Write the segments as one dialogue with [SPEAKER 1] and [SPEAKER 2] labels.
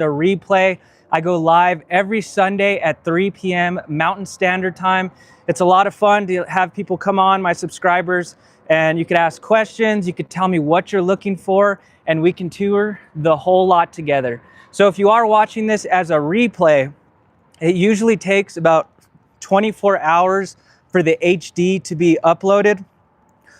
[SPEAKER 1] the replay. I go live every Sunday at 3 p.m. Mountain Standard Time. It's a lot of fun to have people come on, my subscribers, and you could ask questions, you could tell me what you're looking for, and we can tour the whole lot together. So if you are watching this as a replay, it usually takes about 24 hours for the HD to be uploaded.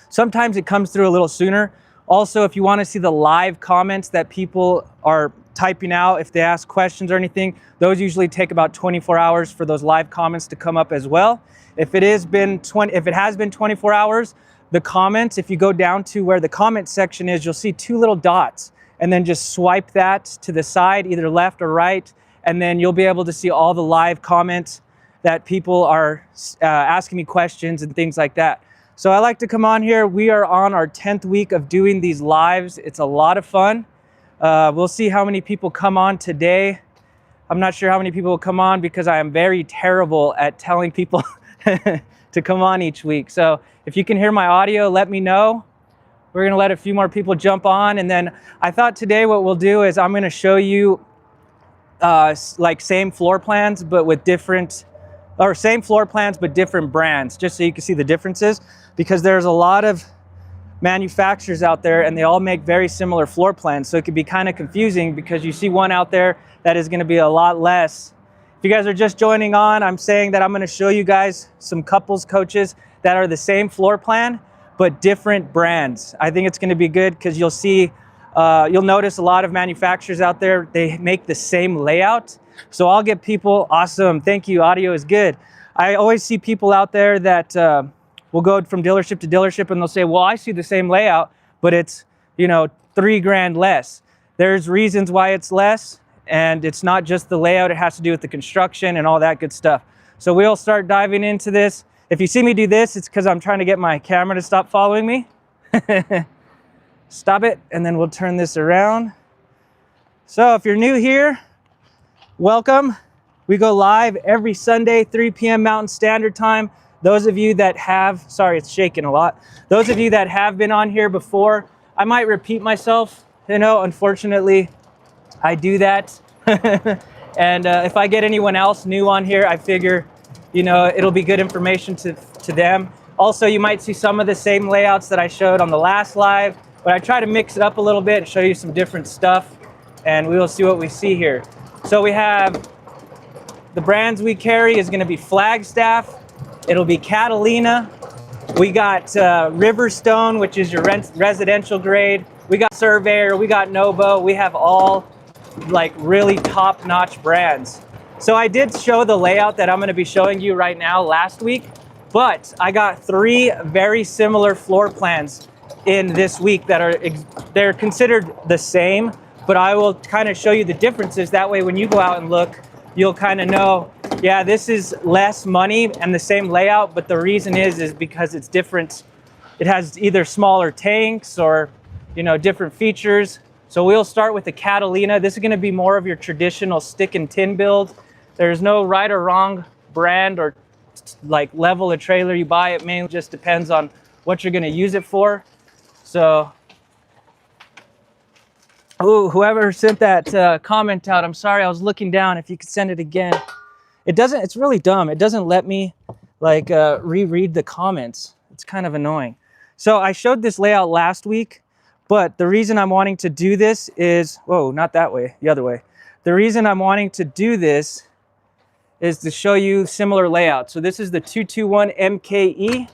[SPEAKER 1] Sometimes it comes through a little sooner. Also, if you want to see the live comments that people are typing out, if they ask questions or anything, those usually take about 24 hours for those live comments to come up as well. If it has been 24 hours, the comments, if you go down to where the comment section is, you'll see two little dots, and then just swipe that to the side, either left or right, and then you'll be able to see all the live comments that people are asking me questions and things like that. So I like to come on here. We are on our 10th week of doing these lives. It's a lot of fun. We'll see how many people come on today. I'm not sure how many people will come on because I am very terrible at telling people to come on each week. So if you can hear my audio, let me know. We're gonna let a few more people jump on. And then I thought today what we'll do is I'm gonna show you like same floor plans, but with different, or same floor plans, but different brands, just so you can see the differences, because there's a lot of manufacturers out there and they all make very similar floor plans. So it could be kind of confusing because you see one out there that is gonna be a lot less. If you guys are just joining on, I'm saying that I'm gonna show you guys some couples coaches that are the same floor plan, but different brands. I think it's gonna be good because you'll see, you'll notice a lot of manufacturers out there, they make the same layout. So I'll get people, awesome, thank you, audio is good. I always see people out there that will go from dealership to dealership and they'll say, well, I see the same layout, but it's, you know, $3,000 less. There's reasons why it's less, and it's not just the layout, it has to do with the construction and all that good stuff. So we'll start diving into this. If you see me do this, it's because I'm trying to get my camera to stop following me. Stop it, and then we'll turn this around. So if you're new here, welcome. We go live every Sunday, 3 p.m. Mountain Standard Time. Those of you that have, sorry, it's shaking a lot. Those of you that have been on here before, I might repeat myself, you know, unfortunately, I do that. And if I get anyone else new on here, I figure, you know, it'll be good information to them. Also, you might see some of the same layouts that I showed on the last live, but I try to mix it up a little bit and show you some different stuff, and we will see what we see here. So we have the brands we carry is going to be Flagstaff. It'll be Catalina. We got Riverstone, which is your residential grade. We got Surveyor, we got Novo. We have all like really top-notch brands. So I did show the layout that I'm going to be showing you right now last week, but I got 3 very similar floor plans in this week that are, they're considered the same, but I will kind of show you the differences. That way when you go out and look, you'll kind of know, yeah, this is less money and the same layout, but the reason is because it's different. It has either smaller tanks or, you know, different features. So we'll start with the Catalina. This is going to be more of your traditional stick and tin build. There's no right or wrong brand or like level of trailer you buy. It mainly just depends on what you're going to use it for. So, oh, whoever sent that comment out, I'm sorry, I was looking down. If you could send it again. It doesn't, it's really dumb. It doesn't let me like reread the comments. It's kind of annoying. So I showed this layout last week, but the reason I'm wanting to do this is, whoa, not that way, the other way. The reason I'm wanting to do this is to show you similar layout. So this is the 221 MKE.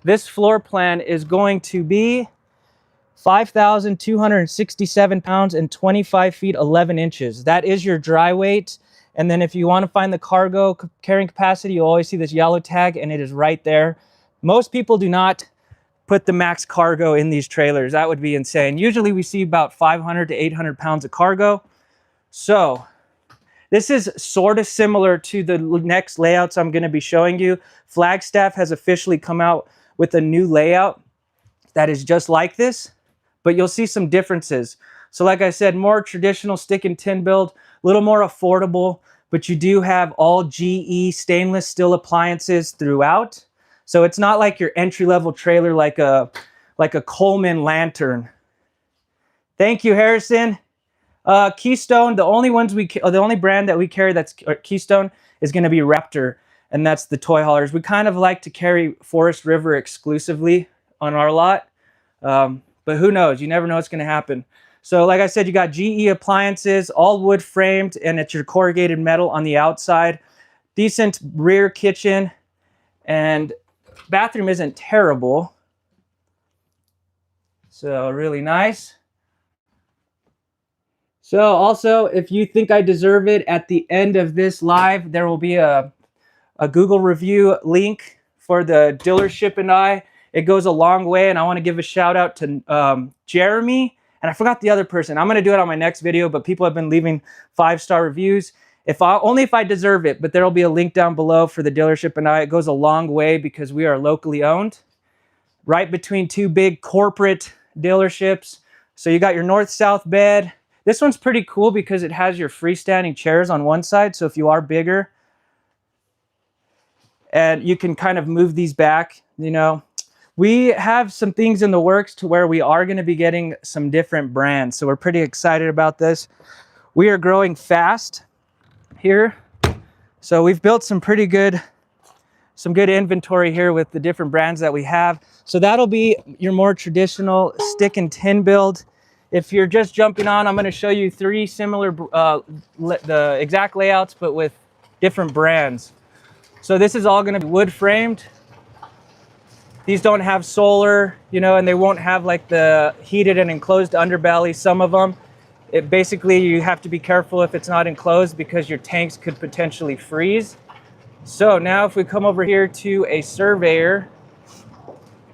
[SPEAKER 1] This floor plan is going to be 5,267 pounds and 25 feet 11 inches. That is your dry weight. And then if you want to find the cargo carrying capacity, you'll always see this yellow tag, and it is right there. Most people do not put the max cargo in these trailers. That would be insane. Usually we see about 500 to 800 pounds of cargo. So this is sort of similar to the next layouts I'm going to be showing you. Flagstaff has officially come out with a new layout that is just like this, but you'll see some differences. So like I said, more traditional stick and tin build, a little more affordable, but you do have all GE stainless steel appliances throughout. So it's not like your entry-level trailer like a Coleman lantern. Thank you, Harrison. Keystone, the only brand that we carry that's Keystone is going to be Raptor, and that's the toy haulers. We kind of like to carry Forest River exclusively on our lot, but who knows? You never know what's going to happen. So like I said, you got GE appliances, all wood framed, and it's your corrugated metal on the outside. Decent rear kitchen, and bathroom isn't terrible. So really nice. So also, if you think I deserve it, at the end of this live, there will be a Google review link for the dealership and I. It goes a long way, and I want to give a shout out to Jeremy, and I forgot the other person. I'm going to do it on my next video, but people have been leaving 5-star reviews. Only if I deserve it, but there will be a link down below for the dealership and I. It goes a long way because we are locally owned, right between two big corporate dealerships. So you got your north-south bed. This one's pretty cool because it has your freestanding chairs on one side. So if you are bigger, and you can kind of move these back, you know. We have some things in the works to where we are going to be getting some different brands. So we're pretty excited about this. We are growing fast here. So we've built some good inventory here with the different brands that we have. So that'll be your more traditional stick and tin build. If you're just jumping on, I'm going to show you 3 similar, the exact layouts, but with different brands. So this is all going to be wood framed. These don't have solar, you know, and they won't have like the heated and enclosed underbelly. Some of them, basically you have to be careful if it's not enclosed because your tanks could potentially freeze. So now if we come over here to a Surveyor,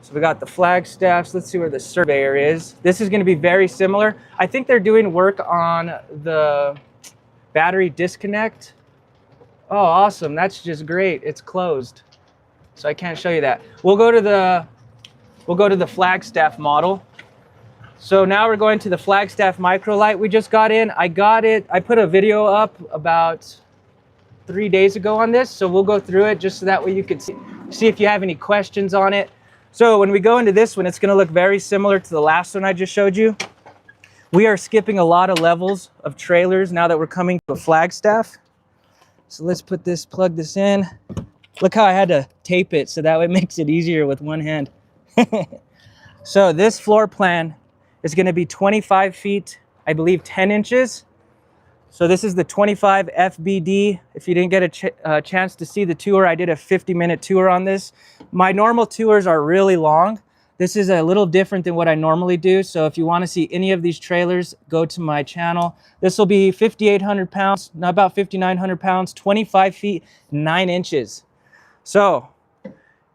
[SPEAKER 1] so we got the Flagstaffs. Let's see where the Surveyor is. This is going to be very similar. I think they're doing work on the battery disconnect. Oh, awesome. That's just great. It's closed, so I can't show you that. We'll go to the Flagstaff model. So now we're going to the Flagstaff Microlight we just got in. I put a video up about 3 days ago on this, so we'll go through it just so that way you could see if you have any questions on it. So when we go into this one, it's going to look very similar to the last one I just showed you. We are skipping a lot of levels of trailers now that we're coming to a Flagstaff. So let's plug this in. Look how I had to tape it so that way it makes it easier with one hand. So this floor plan is going to be 25 feet, I believe 10 inches. So this is the 25 FBD. If you didn't get a chance to see the tour, I did a 50-minute tour on this. My normal tours are really long. This is a little different than what I normally do. So if you want to see any of these trailers, go to my channel. This will be 5,800 pounds, not about 5,900 pounds, 25 feet, 9 inches. So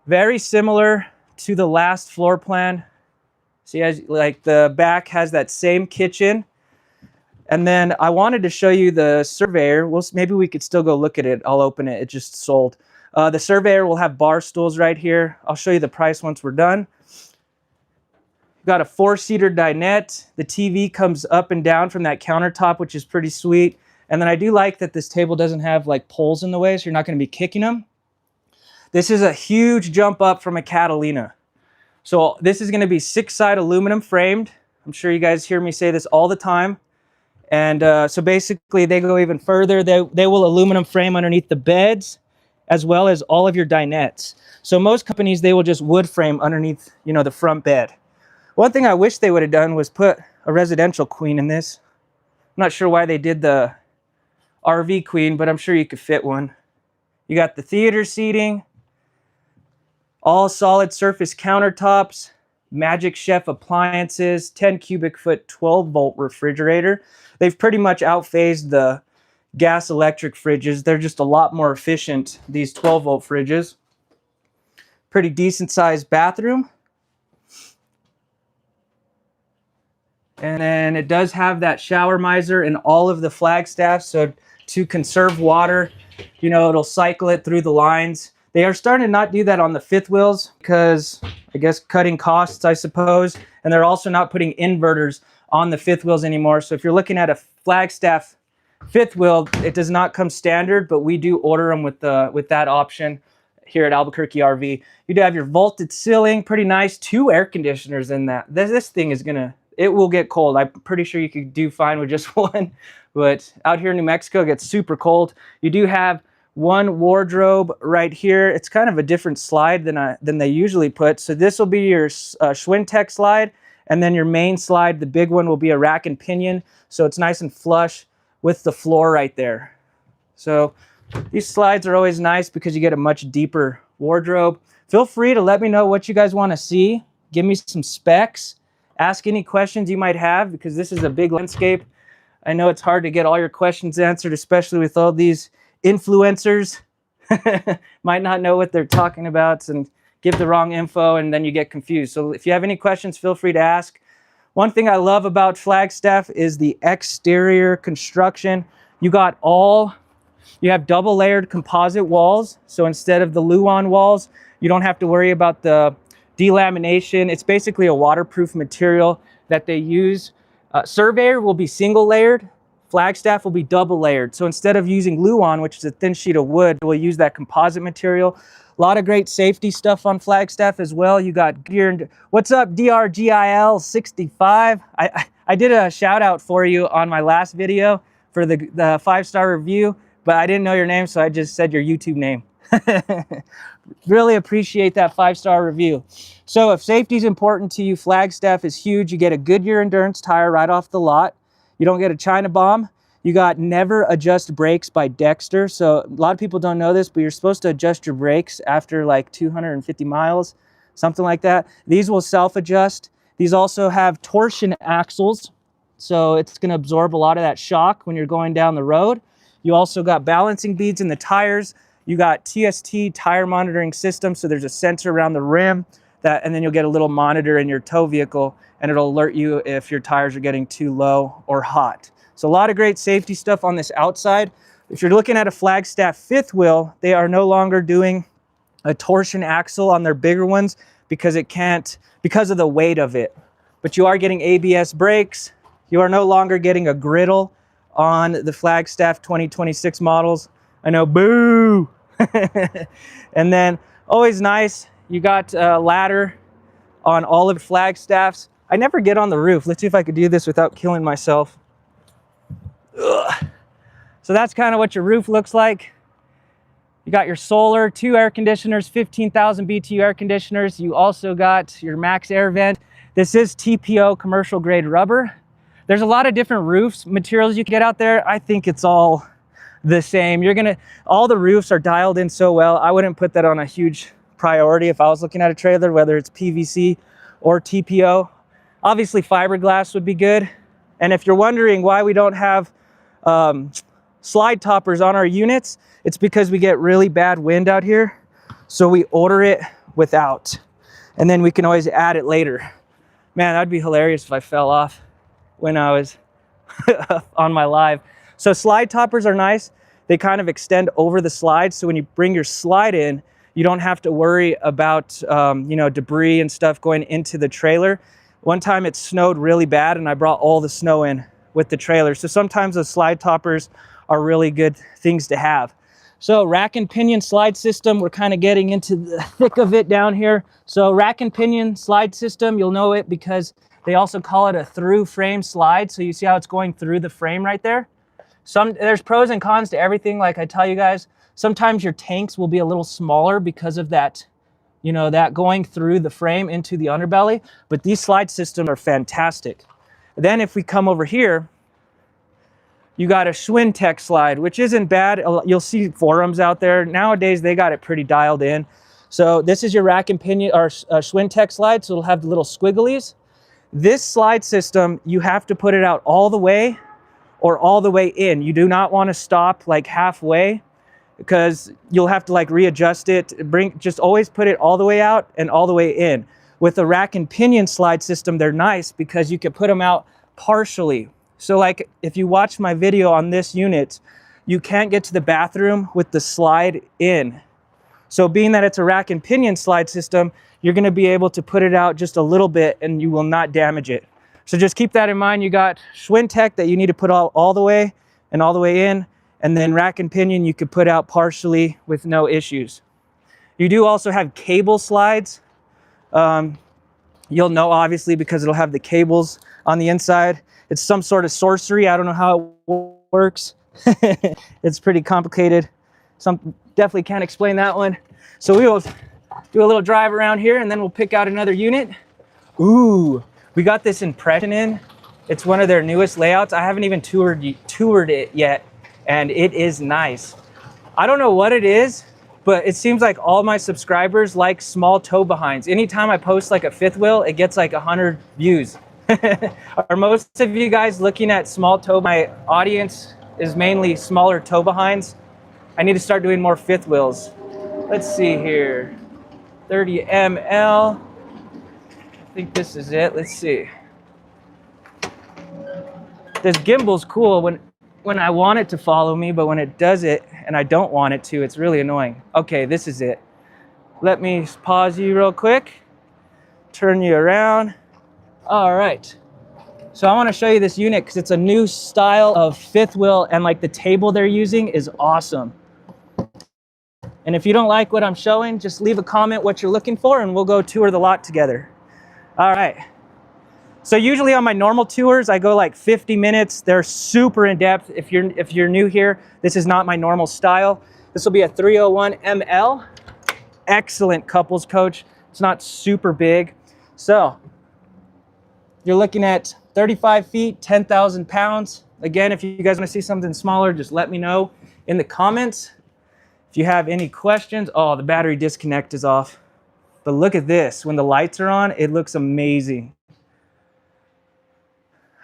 [SPEAKER 1] very similar to the last floor plan. See, as like the back has that same kitchen. And then I wanted to show you the Surveyor. Maybe we could still go look at it. I'll open it. It just sold. The Surveyor will have bar stools right here. I'll show you the price once we're done. You've got a 4-seater dinette. The TV comes up and down from that countertop, which is pretty sweet. And then I do like that this table doesn't have like poles in the way, so you're not going to be kicking them. This is a huge jump up from a Catalina. So this is going to be 6-side aluminum framed. I'm sure you guys hear me say this all the time. And so basically they go even further. They will aluminum frame underneath the beds as well as all of your dinettes. So most companies, they will just wood frame underneath, you know, the front bed. One thing I wish they would have done was put a residential queen in this. I'm not sure why they did the RV queen, but I'm sure you could fit one. You got the theater seating, all solid surface countertops, Magic Chef appliances, 10 cubic foot, 12 volt refrigerator. They've pretty much outphased the gas electric fridges. They're just a lot more efficient, these 12 volt fridges. Pretty decent sized bathroom. And then it does have that shower miser in all of the Flagstaffs. So to conserve water, you know, it'll cycle it through the lines. They are starting to not do that on the fifth wheels because I guess cutting costs, I suppose. And they're also not putting inverters on the fifth wheels anymore. So if you're looking at a Flagstaff fifth wheel, it does not come standard, but we do order them with that option here at Albuquerque RV. You do have your vaulted ceiling, pretty nice. 2 air conditioners in that. This thing is gonna, it will get cold. I'm pretty sure you could do fine with just one, but out here in New Mexico, it gets super cold. You do have one wardrobe right here. It's kind of a different slide than they usually put. So this will be your Schwintek slide, and then your main slide, the big one, will be a rack and pinion. So it's nice and flush with the floor right there. So these slides are always nice because you get a much deeper wardrobe. Feel free to let me know what you guys want to see. Give me some specs. Ask any questions you might have, because this is a big landscape. I know it's hard to get all your questions answered, especially with all these influencers. Might not know what they're talking about and give the wrong info, and then you get confused. So if you have any questions, feel free to ask. One thing I love about Flagstaff is the exterior construction. You have double layered composite walls. So instead of the Luan walls, you don't have to worry about the delamination. It's basically a waterproof material that they use. Surveyor will be single layered. Flagstaff will be double layered. So instead of using Luan, which is a thin sheet of wood, we'll use that composite material. A lot of great safety stuff on Flagstaff as well. You got gear. What's up, DRGIL 65? I did a shout out for you on my last video for the 5-star review, but I didn't know your name, so I just said your YouTube name. Really appreciate that 5-star review. So if safety is important to you, Flagstaff is huge. You get a Goodyear Endurance tire right off the lot. You don't get a China bomb. You got never adjust brakes by Dexter. So a lot of people don't know this, but you're supposed to adjust your brakes after like 250 miles, something like that. These will self-adjust. These also have torsion axles, so it's going to absorb a lot of that shock when you're going down the road. You also got balancing beads in the tires. You got TST tire monitoring system, so there's a sensor around the rim, and then you'll get a little monitor in your tow vehicle, and it'll alert you if your tires are getting too low or hot. So a lot of great safety stuff on this outside. If you're looking at a Flagstaff fifth wheel, they are no longer doing a torsion axle on their bigger ones because of the weight of it. But you are getting ABS brakes. You are no longer getting a griddle on the Flagstaff 2026 models. I know, boo! And then, always nice, you got a ladder on all of Flagstaffs. I never get on the roof. Let's see if I could do this without killing myself. Ugh. So that's kind of what your roof looks like. You got your solar, 2 air conditioners, 15,000 BTU air conditioners. You also got your max air vent. This is TPO commercial grade rubber. There's a lot of different roofs, materials you can get out there. I think it's all the same. All the roofs are dialed in so well. I wouldn't put that on a huge priority if I was looking at a trailer, whether it's PVC or TPO. Obviously fiberglass would be good. And if you're wondering why we don't have slide toppers on our units, it's because we get really bad wind out here. So we order it without, and then we can always add it later. Man, that'd be hilarious if I fell off when I was on my live. So slide toppers are nice. They kind of extend over the slide. So when you bring your slide in, you don't have to worry about debris and stuff going into the trailer. One time it snowed really bad and I brought all the snow in with the trailer. So sometimes those slide toppers are really good things to have. So rack and pinion slide system, we're kind of getting into the thick of it down here. So rack and pinion slide system, you'll know it because they also call it a through frame slide. So you see how it's going through the frame right there? There's pros and cons to everything. Like I tell you guys, sometimes your tanks will be a little smaller because of that, that going through the frame into the underbelly. But these slide systems are fantastic. Then if we come over here, you got a Schwintek slide, which isn't bad. You'll see forums out there. Nowadays, they got it pretty dialed in. So this is your rack and pinion or Schwintek slide. So it'll have the little squigglies. This slide system, you have to put it out all the way or all the way in. You do not want to stop like halfway because you'll have to like readjust it. Just always put it all the way out and all the way in. With the rack and pinion slide system, they're nice because you can put them out partially. So like if you watch my video on this unit, you can't get to the bathroom with the slide in. So being that it's a rack and pinion slide system, you're going to be able to put it out just a little bit and you will not damage it. So just keep that in mind. You got Schwintek that you need to put all the way and all the way in, and then rack and pinion you could put out partially with no issues. You do also have cable slides. You'll know obviously because it'll have the cables on the inside. It's some sort of sorcery. I don't know how it works. It's pretty complicated. Definitely can't explain that one. So we will do a little drive around here and then we'll pick out another unit. Ooh, we got this Impression in. It's one of their newest layouts. I haven't even toured it yet, and it is nice. I don't know what it is, but it seems like all my subscribers like small tow behinds. Anytime I post like a fifth wheel, it gets like 100 views. Are most of you guys looking at small tow? My audience is mainly smaller tow behinds. I need to start doing more fifth wheels. Let's see here. 30 ml. I think this is it. Let's see. This gimbal's cool when I want it to follow me, but when it does it and I don't want it to, it's really annoying. Okay, this is it. Let me pause you real quick. Turn you around. All right. So I want to show you this unit because it's a new style of fifth wheel, and like the table they're using is awesome. And if you don't like what I'm showing, just leave a comment what you're looking for and we'll go tour the lot together. All right. So usually on my normal tours, I go like 50 minutes. They're super in depth. If you're new here, this is not my normal style. This will be a 301 ML. Excellent couples coach. It's not super big. So you're looking at 35 feet, 10,000 pounds. Again, if you guys want to see something smaller, just let me know in the comments. If you have any questions, oh, the battery disconnect is off. But look at this. When the lights are on, it looks amazing.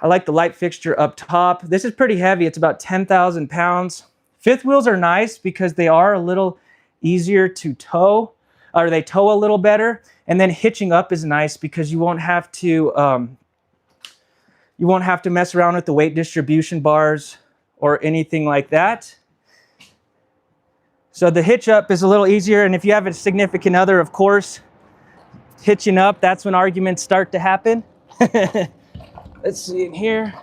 [SPEAKER 1] I like the light fixture up top. This is pretty heavy. It's about 10,000 pounds. Fifth wheels are nice because they are a little easier to tow, or they tow a little better. And then hitching up is nice because you won't have to mess around with the weight distribution bars or anything like that. So the hitch up is a little easier. And if you have a significant other, of course, hitching up, that's when arguments start to happen. Let's see in here.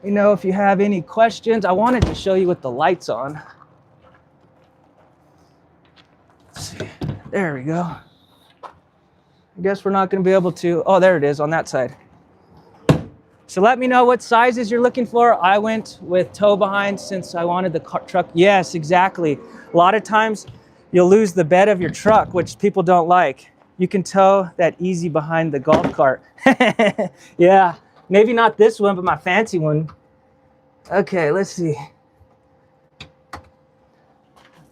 [SPEAKER 1] You know, if you have any questions, I wanted to show you with the lights on. Let's see. There we go. I guess we're not going to be able to. Oh, there it is on that side. So let me know what sizes you're looking for. I went with tow behind since I wanted the truck. Yes, exactly. A lot of times you'll lose the bed of your truck, which people don't like. You can tow that easy behind the golf cart. Yeah, maybe not this one, but my fancy one. Okay, let's see.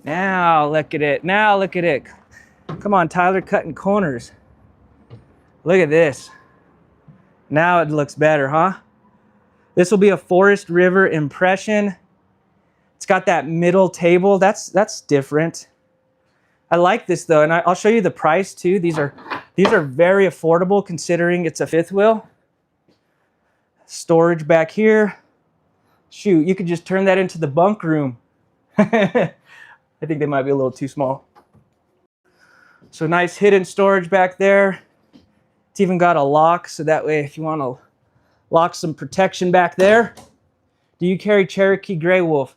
[SPEAKER 1] Now look at it. Now look at it. Come on, Tyler, cutting corners. Look at this. Now it looks better, huh? This will be a Forest River Impression. It's got that middle table. That's different. I like this though, and I'll show you the price too. These are very affordable considering it's a fifth wheel. Storage back here. Shoot, you could just turn that into the bunk room. I think they might be a little too small. So nice hidden storage back there. It's even got a lock, so that way if you want to lock some protection back there. Do you carry Cherokee Grey Wolf?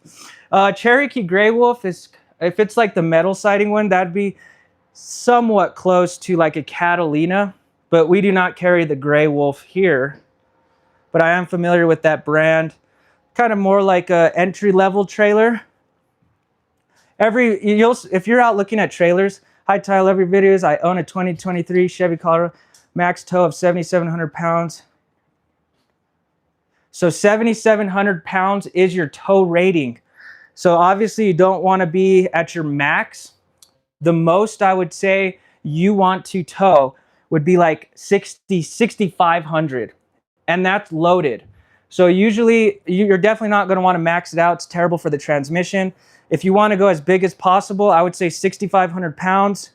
[SPEAKER 1] Cherokee Grey Wolf is, if it's like the metal siding one, that'd be somewhat close to like a Catalina, but we do not carry the Grey Wolf here. But I am familiar with that brand. Kind of more like a entry-level trailer. If you're out looking at trailers, hi Tyler, every videos, I own a 2023 Chevy Colorado, max tow of 7,700 pounds. So 7,700 pounds is your tow rating. So obviously you don't want to be at your max. The most I would say you want to tow would be like 6,500, and that's loaded. So usually you're definitely not going to want to max it out. It's terrible for the transmission. If you want to go as big as possible, I would say 6,500 pounds.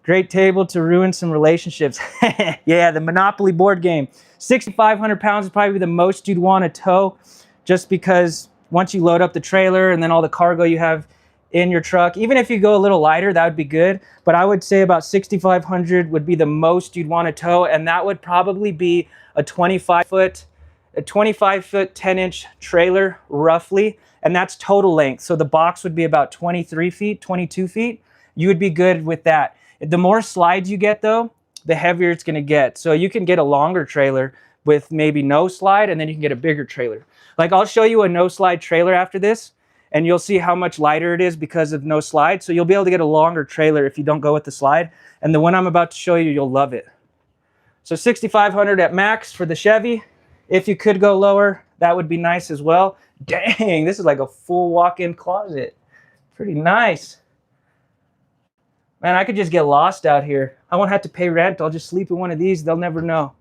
[SPEAKER 1] Great table to ruin some relationships. Yeah, the Monopoly board game. 6,500 pounds is probably the most you'd want to tow, just because once you load up the trailer and then all the cargo you have in your truck, even if you go a little lighter, that would be good. But I would say about 6,500 would be the most you'd want to tow, and that would probably be a 25-foot, 10-inch trailer, roughly, and that's total length. So the box would be about 23 feet, 22 feet. You would be good with that. The more slides you get, though, the heavier it's gonna get. So you can get a longer trailer with maybe no slide, and then you can get a bigger trailer. Like I'll show you a no slide trailer after this, and you'll see how much lighter it is because of no slide. So you'll be able to get a longer trailer if you don't go with the slide. And the one I'm about to show you, you'll love it. So 6,500 at max for the Chevy. If you could go lower, that would be nice as well. Dang, this is like a full walk-in closet. Pretty nice. Man, I could just get lost out here. I won't have to pay rent. I'll just sleep in one of these. They'll never know.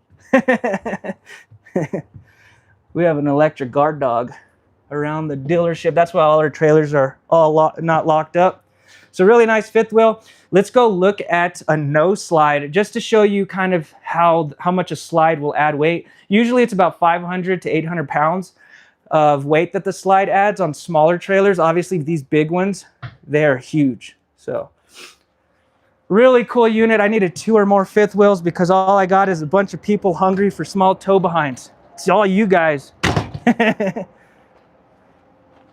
[SPEAKER 1] We have an electric guard dog around the dealership. That's why all our trailers are all not locked up. So really nice fifth wheel. Let's go look at a no slide just to show you kind of how much a slide will add weight. Usually it's about 500 to 800 pounds of weight that the slide adds on smaller trailers. Obviously these big ones, they're huge. So really cool unit. I needed 2 or more fifth wheels because all I got is a bunch of people hungry for small tow behinds. It's all you guys.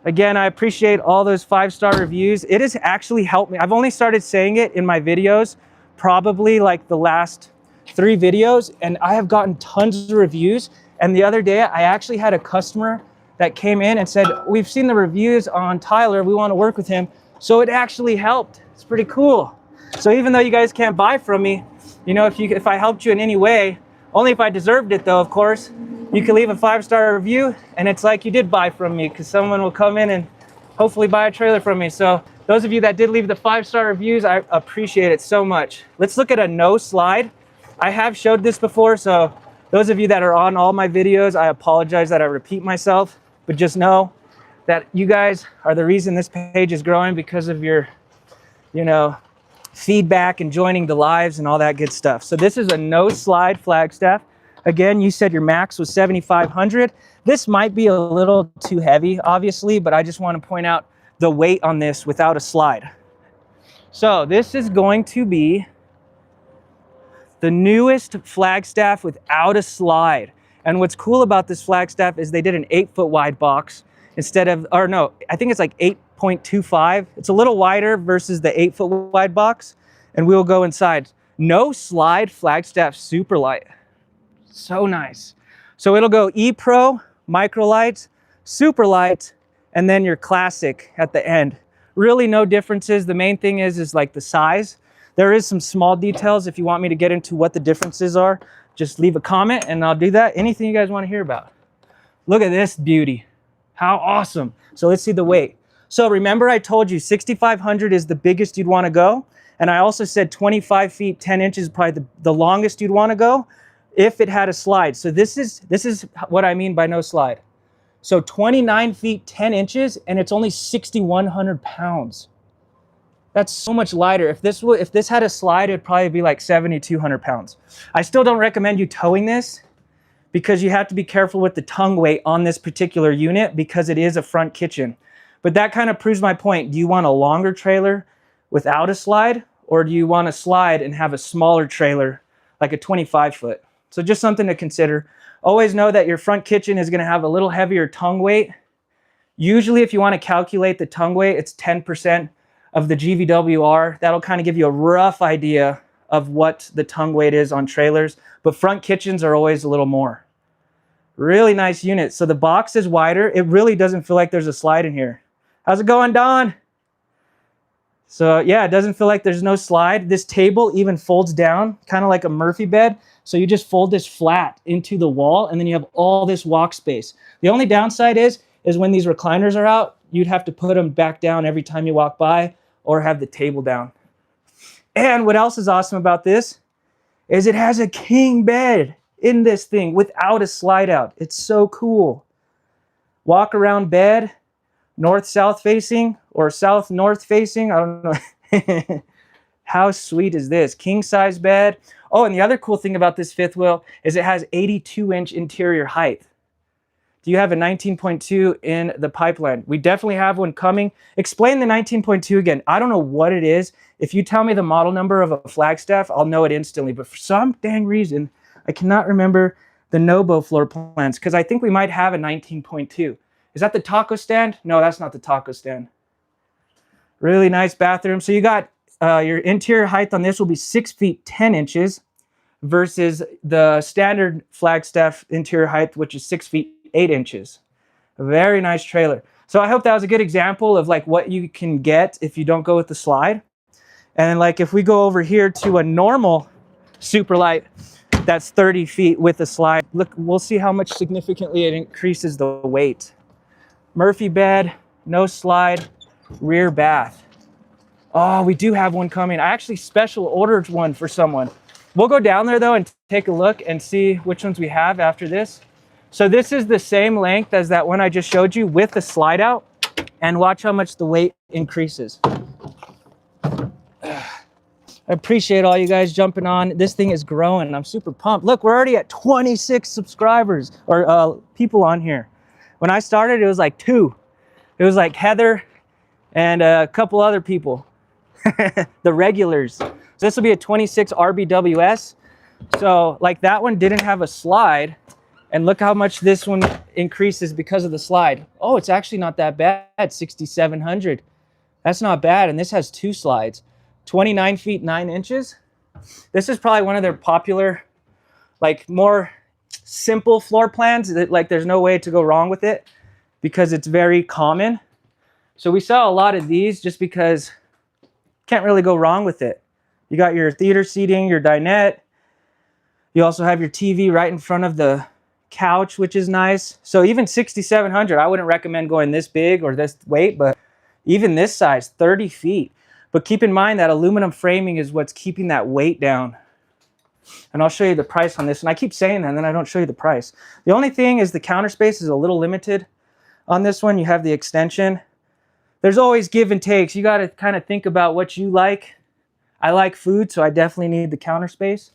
[SPEAKER 1] Again, I appreciate all those 5-star reviews. It has actually helped me. I've only started saying it in my videos, probably like the last 3 videos, and I have gotten tons of reviews. And the other day, I actually had a customer that came in and said, we've seen the reviews on Tyler, we want to work with him. So it actually helped. It's pretty cool. So even though you guys can't buy from me, you know, if I helped you in any way, only if I deserved it though, of course, you can leave a 5-star review and it's like you did buy from me because someone will come in and hopefully buy a trailer from me. So those of you that did leave the 5-star reviews, I appreciate it so much. Let's look at a no slide. I have showed this before, so those of you that are on all my videos, I apologize that I repeat myself, but just know that you guys are the reason this page is growing because of your, you know, feedback and joining the lives and all that good stuff. So this is a no slide Flagstaff. Again, you said your max was 7,500. This might be a little too heavy, obviously, but I just want to point out the weight on this without a slide. So this is going to be the newest Flagstaff without a slide. And what's cool about this Flagstaff is they did an 8-foot wide box instead of, or no, I think it's like 8.25. It's a little wider versus the 8-foot wide box. And we'll go inside. No slide Flagstaff super light. So nice. So it'll go E-Pro, micro light, super light, and then your classic at the end. Really no differences. The main thing is like the size. There is some small details. If you want me to get into what the differences are, just leave a comment and I'll do that. Anything you guys want to hear about. Look at this beauty. How awesome. So let's see the weight. So remember I told you 6,500 is the biggest you'd want to go. And I also said 25 feet, 10 inches is probably the longest you'd want to go if it had a slide. So this is what I mean by no slide. So 29 feet, 10 inches, and it's only 6,100 pounds. That's so much lighter. If this had a slide, it'd probably be like 7,200 pounds. I still don't recommend you towing this because you have to be careful with the tongue weight on this particular unit because it is a front kitchen. But that kind of proves my point. Do you want a longer trailer without a slide, or do you want a slide and have a smaller trailer like a 25-foot? So just something to consider. Always know that your front kitchen is going to have a little heavier tongue weight. Usually if you want to calculate the tongue weight, it's 10% of the GVWR. That'll kind of give you a rough idea of what the tongue weight is on trailers. But front kitchens are always a little more. Really nice unit. So the box is wider. It really doesn't feel like there's a slide in here. How's it going, Don? So yeah, it doesn't feel like there's no slide. This table even folds down, kind of like a Murphy bed. So you just fold this flat into the wall and then you have all this walk space. The only downside is when these recliners are out, you'd have to put them back down every time you walk by or have the table down. And what else is awesome about this is it has a king bed in this thing without a slide out. It's so cool. Walk around bed, north-south facing or south-north facing. I don't know. How sweet is this? King size bed. Oh, and the other cool thing about this fifth wheel is it has 82-inch interior height. Do you have a 19.2 in the pipeline? We definitely have one coming. Explain the 19.2 again. I don't know what it is. If you tell me the model number of a Flagstaff, I'll know it instantly. But for some dang reason, I cannot remember the Nobo floor plans because I think we might have a 19.2. Is that the taco stand? No, that's not the taco stand. Really nice bathroom. So you got your interior height on this will be 6 feet 10 inches. versus the standard Flagstaff interior height, which is 6 feet 8 inches. A very nice trailer. So I hope that was a good example of like what you can get if you don't go with the slide. And like if we go over here to a normal Superlight, that's 30 feet with the slide. Look, we'll see how much significantly it increases the weight. Murphy bed, no slide, rear bath. Oh, we do have one coming. I actually special ordered one for someone. We'll go down there though and take a look and see which ones we have after this. So this is the same length as that one I just showed you with the slide out, and watch how much the weight increases. I appreciate all you guys jumping on. This thing is growing. I'm super pumped. Look, we're already at 26 subscribers or people on here. When I started, it was like 2. It was like Heather and a couple other people, the regulars. So this will be a 26 RBWS. So like that one didn't have a slide. And look how much this one increases because of the slide. Oh, it's actually not that bad, 6,700. That's not bad, and this has 2 slides. 29 feet 9 inches. This is probably one of their popular, like more simple floor plans that like there's no way to go wrong with it because it's very common. So we sell a lot of these just because you can't really go wrong with it. You got your theater seating, your dinette. You also have your TV right in front of the couch, which is nice. So even 6,700, I wouldn't recommend going this big or this weight, but even this size, 30 feet. But keep in mind that aluminum framing is what's keeping that weight down. And I'll show you the price on this. And I keep saying that, and then I don't show you the price. The only thing is the counter space is a little limited on this one. You have the extension. There's always give and takes. You got to kind of think about what you like. I like food, so I definitely need the counter space.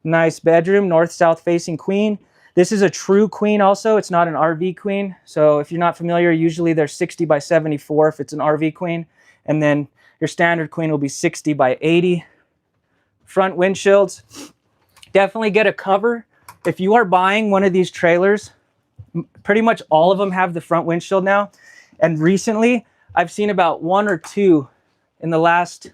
[SPEAKER 1] Nice bedroom, north-south facing queen. This is a true queen also. It's not an RV queen. So if you're not familiar, usually they're 60 by 74 if it's an RV queen. And then your standard queen will be 60 by 80. Front windshields. Definitely get a cover. If you are buying one of these trailers, pretty much all of them have the front windshield now. And recently, I've seen about 1 or 2 in the last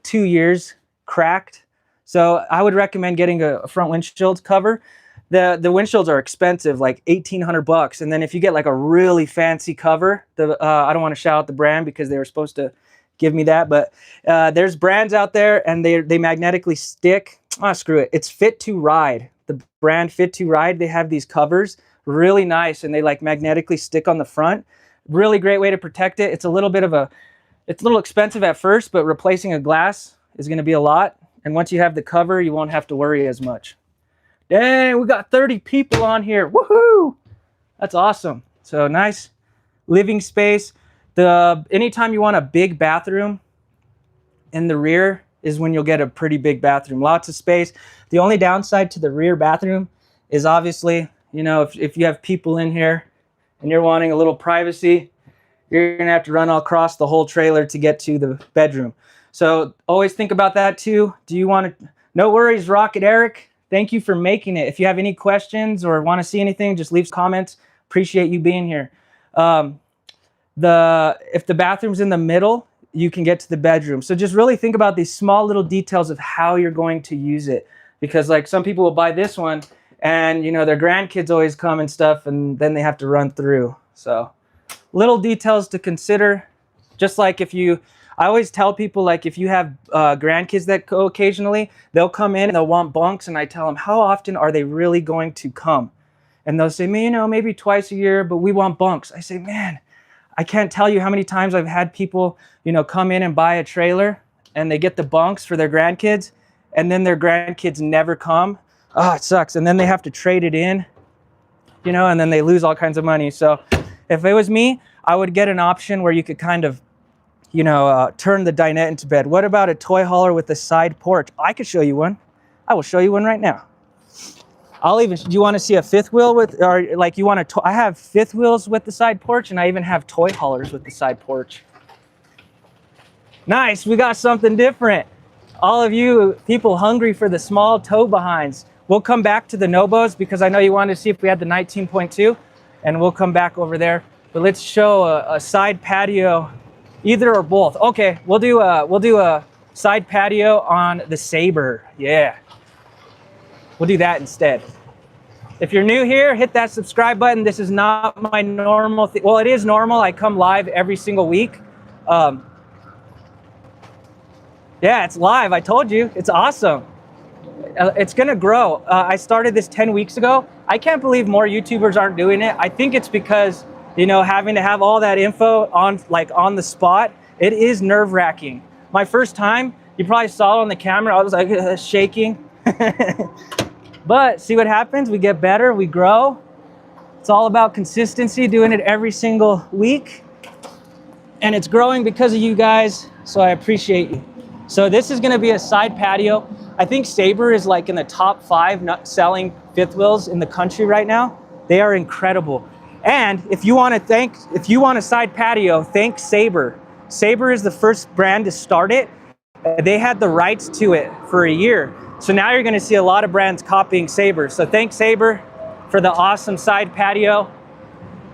[SPEAKER 1] 2 years cracked. So I would recommend getting a front windshield cover. The windshields are expensive, like $1,800. And then if you get like a really fancy cover, I don't want to shout out the brand because they were supposed to give me that, but there's brands out there and they magnetically stick. Ah, screw it. It's Fit to Ride. The brand Fit to Ride, they have these covers, really nice, and they like magnetically stick on the front. Really great way to protect it. It's a little expensive at first, but replacing a glass is going to be a lot. And once you have the cover, you won't have to worry as much. Dang, we got 30 people on here. Woohoo! That's awesome. So nice living space. Anytime you want a big bathroom in the rear is when you'll get a pretty big bathroom. Lots of space. The only downside to the rear bathroom is obviously, you know, if you have people in here and you're wanting a little privacy, you're going to have to run all across the whole trailer to get to the bedroom. So always think about that too. Do you want to? No worries, Rocket Eric. Thank you for making it. If you have any questions or want to see anything, just leave comments. Appreciate you being here. If the bathroom's in the middle, you can get to the bedroom. So just really think about these small little details of how you're going to use it. Because like some people will buy this one and you know their grandkids always come and stuff and then they have to run through. So little details to consider. Just like I always tell people, like, if you have grandkids that go occasionally, they'll come in and they'll want bunks, and I tell them, how often are they really going to come? And they'll say, you know, maybe twice a year, but we want bunks. I say, man, I can't tell you how many times I've had people, you know, come in and buy a trailer, and they get the bunks for their grandkids, and then their grandkids never come. Oh, it sucks. And then they have to trade it in, you know, and then they lose all kinds of money. So if it was me, I would get an option where you could kind of, you know, turn the dinette into bed. What about a toy hauler with a side porch? I could show you one. I will show you one right now. Do you want to see a fifth wheel with, or like you want to, I have fifth wheels with the side porch, and I even have toy haulers with the side porch. Nice, we got something different. All of you people hungry for the small tow behinds. We'll come back to the Nobos because I know you wanted to see if we had the 19.2, and we'll come back over there. But let's show a side patio. Either or both. Okay, we'll do a side patio on the Sabre. Yeah, we'll do that instead. If you're new here, hit that subscribe button. This is not my normal thing. Well, it is normal. I come live every single week. Yeah, it's live. I told you. It's awesome. It's going to grow. I started this 10 weeks ago. I can't believe more YouTubers aren't doing it. I think it's because, you know, having to have all that info on the spot, it is nerve-wracking. My first time, you probably saw it on the camera. I was like shaking. But see what happens? We get better, we grow. It's all about consistency, doing it every single week. And it's growing because of you guys, so I appreciate you. So this is gonna be a side patio. I think Sabre is like in the top 5 selling fifth wheels in the country right now. They are incredible. And if you want a side patio, thank Sabre. Sabre is the first brand to start it. They had the rights to it for a year. So now you're gonna see a lot of brands copying Sabre. So thanks Sabre for the awesome side patio.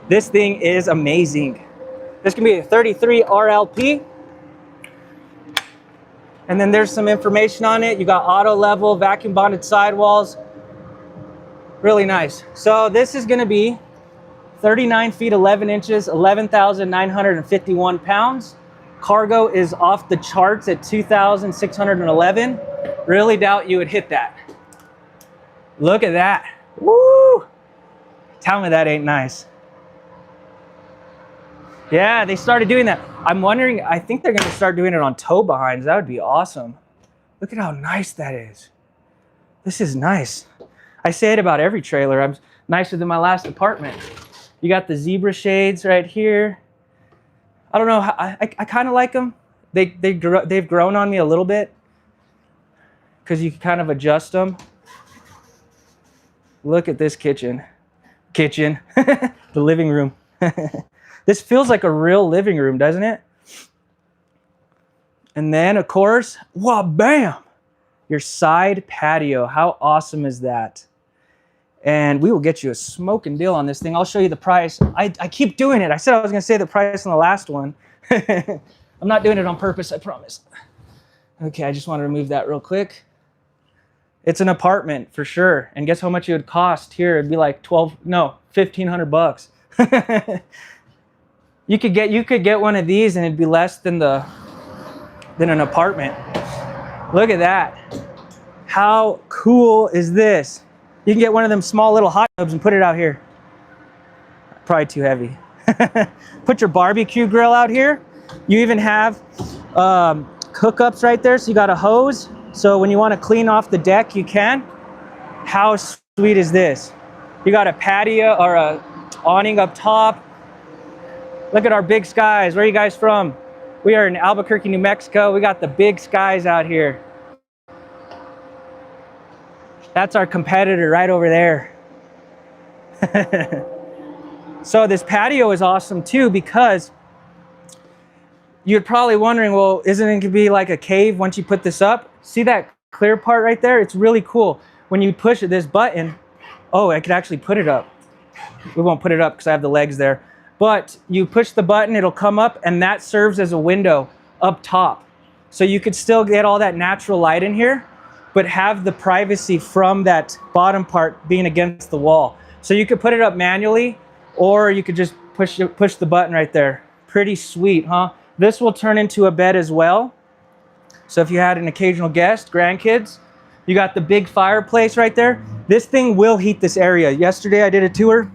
[SPEAKER 1] This thing is amazing. This can be a 33 RLP. And then there's some information on it. You got auto level, vacuum bonded sidewalls. Really nice. So this is gonna be 39 feet, 11 inches, 11,951 pounds. Cargo is off the charts at 2,611. Really doubt you would hit that. Look at that. Woo! Tell me that ain't nice. Yeah, they started doing that. I'm wondering, I think they're gonna start doing it on tow behinds. That would be awesome. Look at how nice that is. This is nice. I say it about every trailer. I'm nicer than my last apartment. You got the zebra shades right here. I don't know, I kind of like them. They've grown on me a little bit because you can kind of adjust them. Look at this kitchen. The living room. This feels like a real living room, doesn't it? And then, of course, wow, bam! Your side patio. How awesome is that? And we will get you a smoking deal on this thing. I'll show you the price. I keep doing it. I said I was going to say the price on the last one. I'm not doing it on purpose, I promise. Okay, I just want to remove that real quick. It's an apartment for sure. And guess how much it would cost here? It'd be like 1,500 bucks. You could get one of these and it'd be less than an apartment. Look at that. How cool is this? You can get one of them small little hot tubs and put it out here. Probably too heavy. Put your barbecue grill out here. You even have hookups right there. So you got a hose. So when you want to clean off the deck, you can. How sweet is this? You got a patio or a awning up top. Look at our big skies. Where are you guys from? We are in Albuquerque, New Mexico. We got the big skies out here. That's our competitor right over there. So this patio is awesome too, because you're probably wondering, well, isn't it gonna be like a cave once you put this up? See that clear part right there? It's really cool. When you push this button, oh, I could actually put it up. We won't put it up because I have the legs there. But you push the button, it'll come up, and that serves as a window up top. So you could still get all that natural light in here, but have the privacy from that bottom part being against the wall. So you could put it up manually, or you could just push the button right there. Pretty sweet, huh? This will turn into a bed as well. So if you had an occasional guest, grandkids, you got the big fireplace right there. This thing will heat this area. Yesterday I did a tour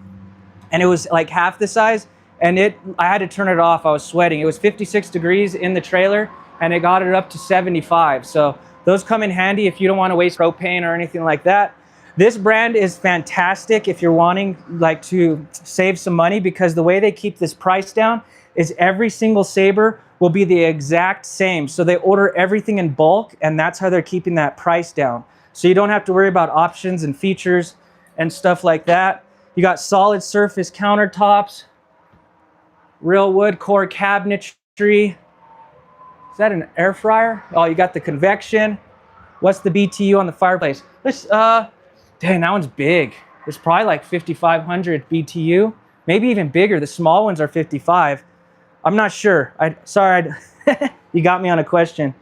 [SPEAKER 1] and it was like half the size, and I had to turn it off. I was sweating. It was 56 degrees in the trailer and it got it up to 75. So those come in handy if you don't want to waste propane or anything like that. This brand is fantastic if you're wanting like to save some money, because the way they keep this price down is every single Sabre will be the exact same. So they order everything in bulk, and that's how they're keeping that price down. So you don't have to worry about options and features and stuff like that. You got solid surface countertops, real wood core cabinetry. Is that an air fryer? Oh, you got the convection. What's the BTU on the fireplace? This, dang, that one's big. It's probably like 5,500 BTU, maybe even bigger. The small ones are 55. I'm not sure. Sorry, you got me on a question.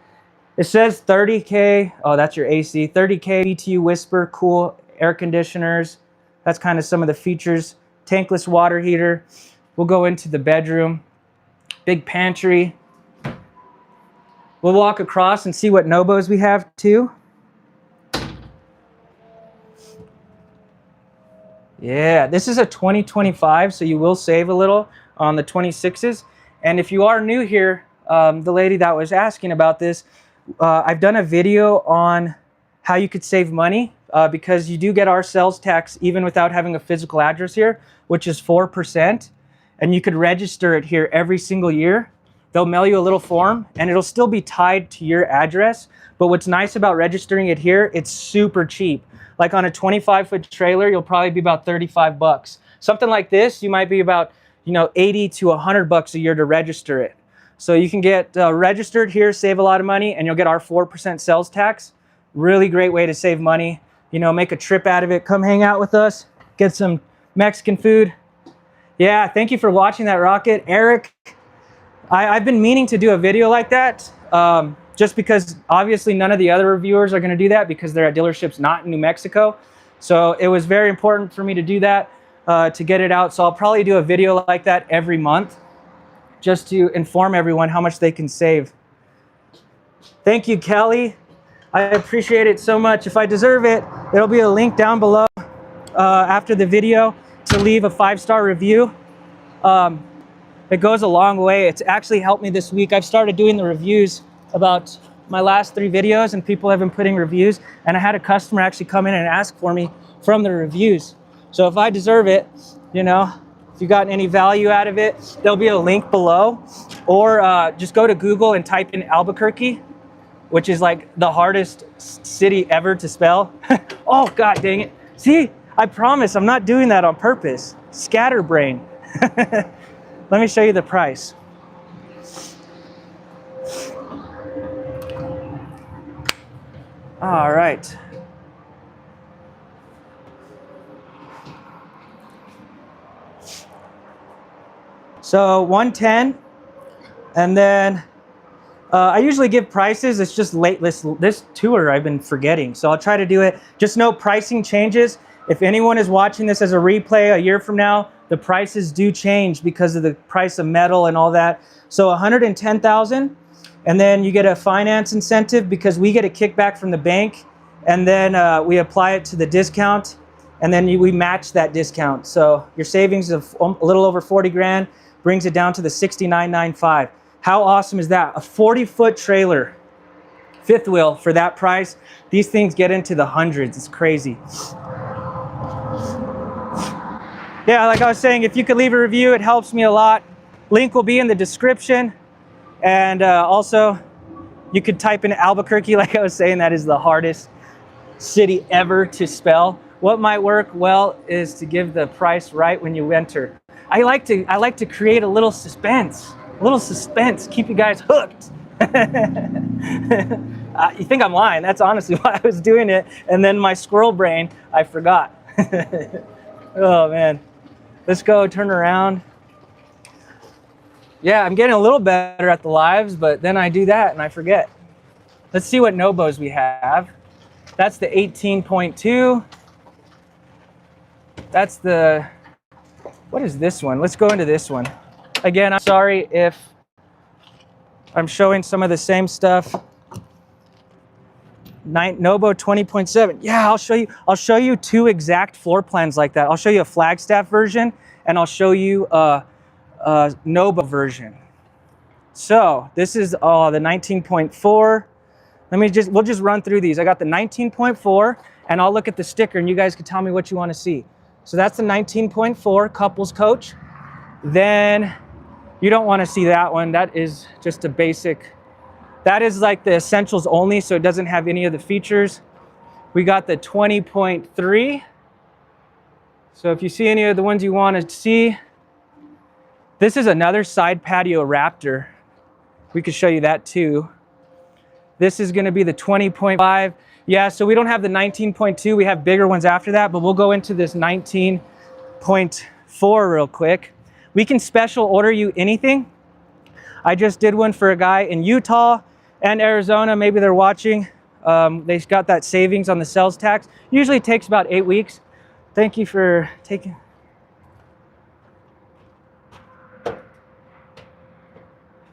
[SPEAKER 1] It says 30K. Oh, that's your AC. 30K BTU whisper, cool air conditioners. That's kind of some of the features. Tankless water heater. We'll go into the bedroom. Big pantry. We'll walk across and see what Nobos we have too. Yeah, this is a 2025, so you will save a little on the 26s. And if you are new here, the lady that was asking about this, I've done a video on how you could save money because you do get our sales tax even without having a physical address here, which is 4%. And you could register it here every single year. They'll mail you a little form and it'll still be tied to your address. But what's nice about registering it here, it's super cheap. Like on a 25-foot trailer, you'll probably be about 35 bucks. Something like this, you might be about, 80 to 100 bucks a year to register it. So you can get registered here, save a lot of money, and you'll get our 4% sales tax. Really great way to save money. Make a trip out of it. Come hang out with us, get some Mexican food. Yeah, thank you for watching that, Rocket. Eric, I've been meaning to do a video like that. Just because obviously none of the other reviewers are going to do that because they're at dealerships not in New Mexico. So it was very important for me to do that, to get it out. So I'll probably do a video like that every month just to inform everyone how much they can save. Thank you, Kelly. I appreciate it so much. If I deserve it, there'll be a link down below after the video to leave a 5-star review. It goes a long way. It's actually helped me this week. I've started doing the reviews about my last 3 videos and people have been putting reviews, and I had a customer actually come in and ask for me from the reviews. So if I deserve it, if you got any value out of it, there'll be a link below, or just go to Google and type in Albuquerque, which is like the hardest city ever to spell. Oh, God dang it. See, I promise I'm not doing that on purpose. Scatterbrain. Let me show you the price. All right. So 110, and then I usually give prices. It's just late this tour I've been forgetting, so I'll try to do it. Just know pricing changes. If anyone is watching this as a replay a year from now, the prices do change because of the price of metal and all that. So 110,000. And then you get a finance incentive because we get a kickback from the bank, and then we apply it to the discount, and then we match that discount. So your savings of a little over 40 grand brings it down to the 69.95. How awesome is that? A 40-foot trailer, 5th wheel for that price. These things get into the hundreds. It's crazy. Yeah, like I was saying, if you could leave a review, it helps me a lot. Link will be in the description. And also, you could type in Albuquerque. Like I was saying, that is the hardest city ever to spell. What might work well is to give the price right when you enter. I like to create a little suspense. Keep you guys hooked. You think I'm lying? That's honestly why I was doing it. And then my squirrel brain, I forgot. Oh man, let's go turn around. Yeah, I'm getting a little better at the lives, but then I do that and I forget. Let's see what Nobos we have. That's the 18.2. That's the, what is this one? Let's go into this one. Again, I'm sorry if I'm showing some of the same stuff. Nobo 20.7. Yeah, I'll show you 2 exact floor plans like that. I'll show you a Flagstaff version and I'll show you a Nobo version. So this is the 19.4. We'll just run through these. I got the 19.4 and I'll look at the sticker and you guys can tell me what you want to see. So that's the 19.4 couples coach. Then you don't want to see that one. That is just a basic, that is like the essentials only, so it doesn't have any of the features. We got the 20.3. So if you see any of the ones you want to see, this is another side patio Raptor. We could show you that too. This is going to be the 20.5. Yeah, so we don't have the 19.2. We have bigger ones after that, but we'll go into this 19.4 real quick. We can special order you anything. I just did one for a guy in Utah, and Arizona, maybe they're watching. They got that savings on the sales tax. Usually takes about 8 weeks. Thank you for taking.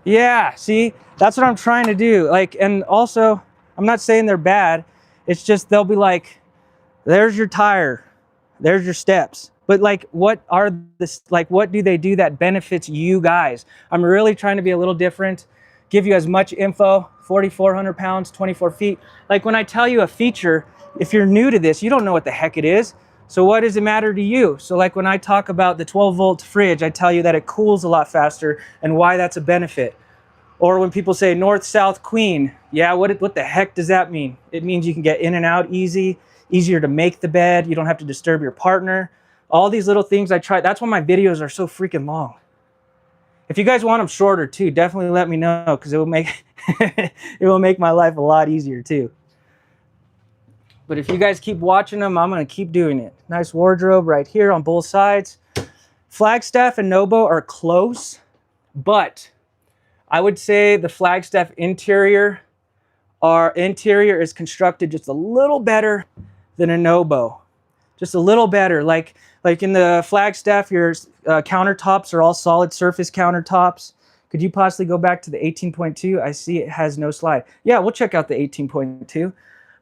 [SPEAKER 1] Yeah, see, that's what I'm trying to do. Like, and also, I'm not saying they're bad. It's just they'll be like, there's your tire, there's your steps. But like, what are this? Like, what do they do that benefits you guys? I'm really trying to be a little different, give you as much info. 4,400 pounds, 24 feet. Like when I tell you a feature, if you're new to this, you don't know what the heck it is. So what does it matter to you? So like when I talk about the 12-volt fridge, I tell you that it cools a lot faster and why that's a benefit. Or when people say north-south queen, yeah, what the heck does that mean? It means you can get in and out easy, easier to make the bed, you don't have to disturb your partner. All these little things I try. That's why my videos are so freaking long. If you guys want them shorter too, definitely let me know, because it will make it will make my life a lot easier too. But if you guys keep watching them, I'm going to keep doing it. Nice wardrobe right here on both sides. Flagstaff and Nobo are close, but I would say the Flagstaff interior is constructed just a little better than a Nobo. Just a little better. Like in the Flagstaff, your countertops are all solid surface countertops. Could you possibly go back to the 18.2? I see it has no slide. Yeah, we'll check out the 18.2.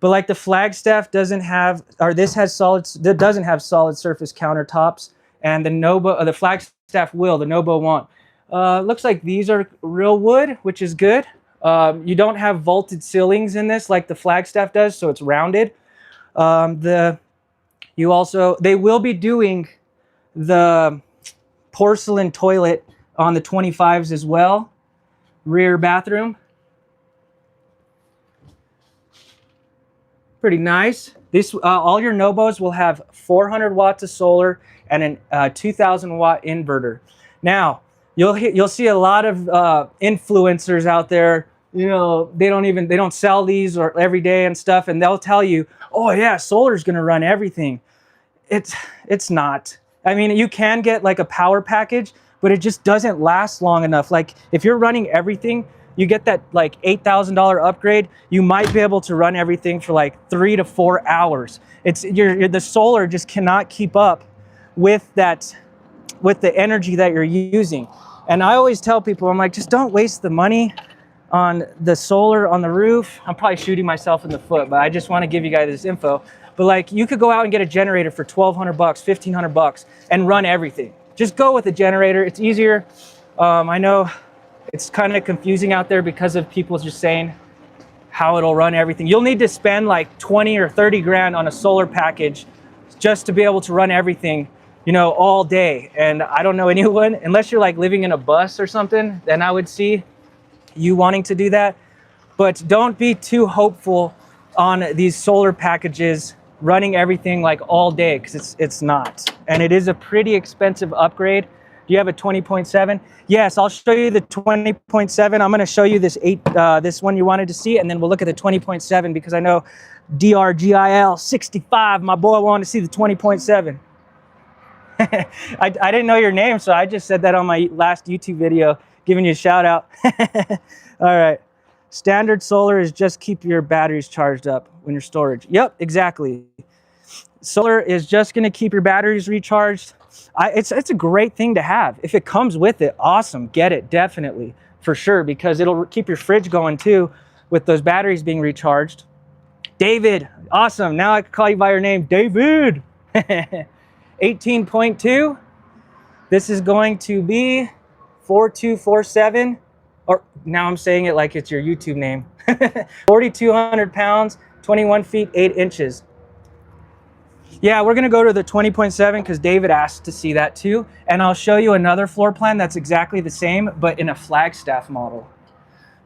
[SPEAKER 1] But like the Flagstaff doesn't have, or this has doesn't have solid surface countertops, and the Nobo, the Flagstaff will, the Nobo won't. Looks like these are real wood, which is good. You don't have vaulted ceilings in this like the Flagstaff does, so it's rounded. They will be doing the porcelain toilet on the 25s as well. Rear bathroom. Pretty nice. This all your Nobos will have 400 watts of solar and a 2,000 watt inverter. Now, you'll see a lot of influencers out there. You know, they don't sell these or every day and stuff, and they'll tell you, oh yeah, solar's gonna run everything. It's not. I mean, you can get like a power package, but it just doesn't last long enough. Like if you're running everything, you get that like $8,000 upgrade, you might be able to run everything for like 3 to 4 hours. The solar just cannot keep up with the energy that you're using. And I always tell people, I'm like, just don't waste the money on the solar on the roof. I'm probably shooting myself in the foot, but I just want to give you guys this info. But like, you could go out and get a generator for $1,200, $1,500 and run everything. Just go with a generator. It's easier. I know it's kind of confusing out there because of people just saying how it'll run everything. You'll need to spend like 20 or 30 grand on a solar package just to be able to run everything, you know, all day. And I don't know anyone, unless you're like living in a bus or something, then I would see you wanting to do that. But don't be too hopeful on these solar packages running everything like all day, because it's not. And it is a pretty expensive upgrade. Do you have a 20.7? Yes, I'll show you the 20.7. I'm going to show you this one you wanted to see, and then we'll look at the 20.7 because I know DRGIL65, my boy, wanted to see the 20.7. I didn't know your name, so I just said that on my last YouTube video, giving you a shout out. All right. Standard solar is just keep your batteries charged up when your storage. Yep, exactly. Solar is just going to keep your batteries recharged. It's a great thing to have. If it comes with it, awesome. Get it, definitely, for sure, because it'll keep your fridge going too with those batteries being recharged. David, awesome. Now I can call you by your name, David. 18.2. This is going to be 4247. Or now I'm saying it like it's your YouTube name. 4,200 pounds, 21 feet, 8 inches. Yeah, we're gonna go to the 20.7 because David asked to see that too. And I'll show you another floor plan that's exactly the same, but in a Flagstaff model.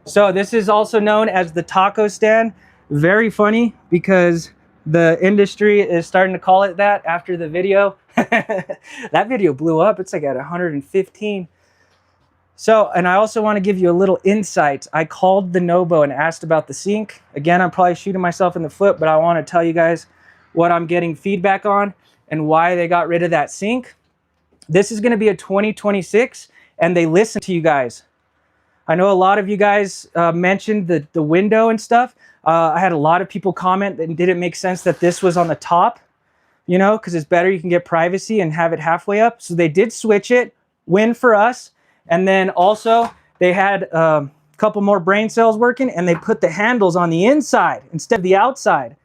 [SPEAKER 1] So this is also known as the taco stand. Very funny because the industry is starting to call it that after the video. That video blew up. It's like at 115. So, and I also want to give you a little insight. I called the Nobo and asked about the sink. Again, I'm probably shooting myself in the foot, but I want to tell you guys what I'm getting feedback on and why they got rid of that sink. This is going to be a 2026, and they listen to you guys. I know a lot of you guys mentioned the window and stuff. I had a lot of people comment that it didn't make sense that this was on the top, you know, because it's better, you can get privacy and have it halfway up. So they did switch it, win for us. And then also they had a couple more brain cells working, and they put the handles on the inside instead of the outside.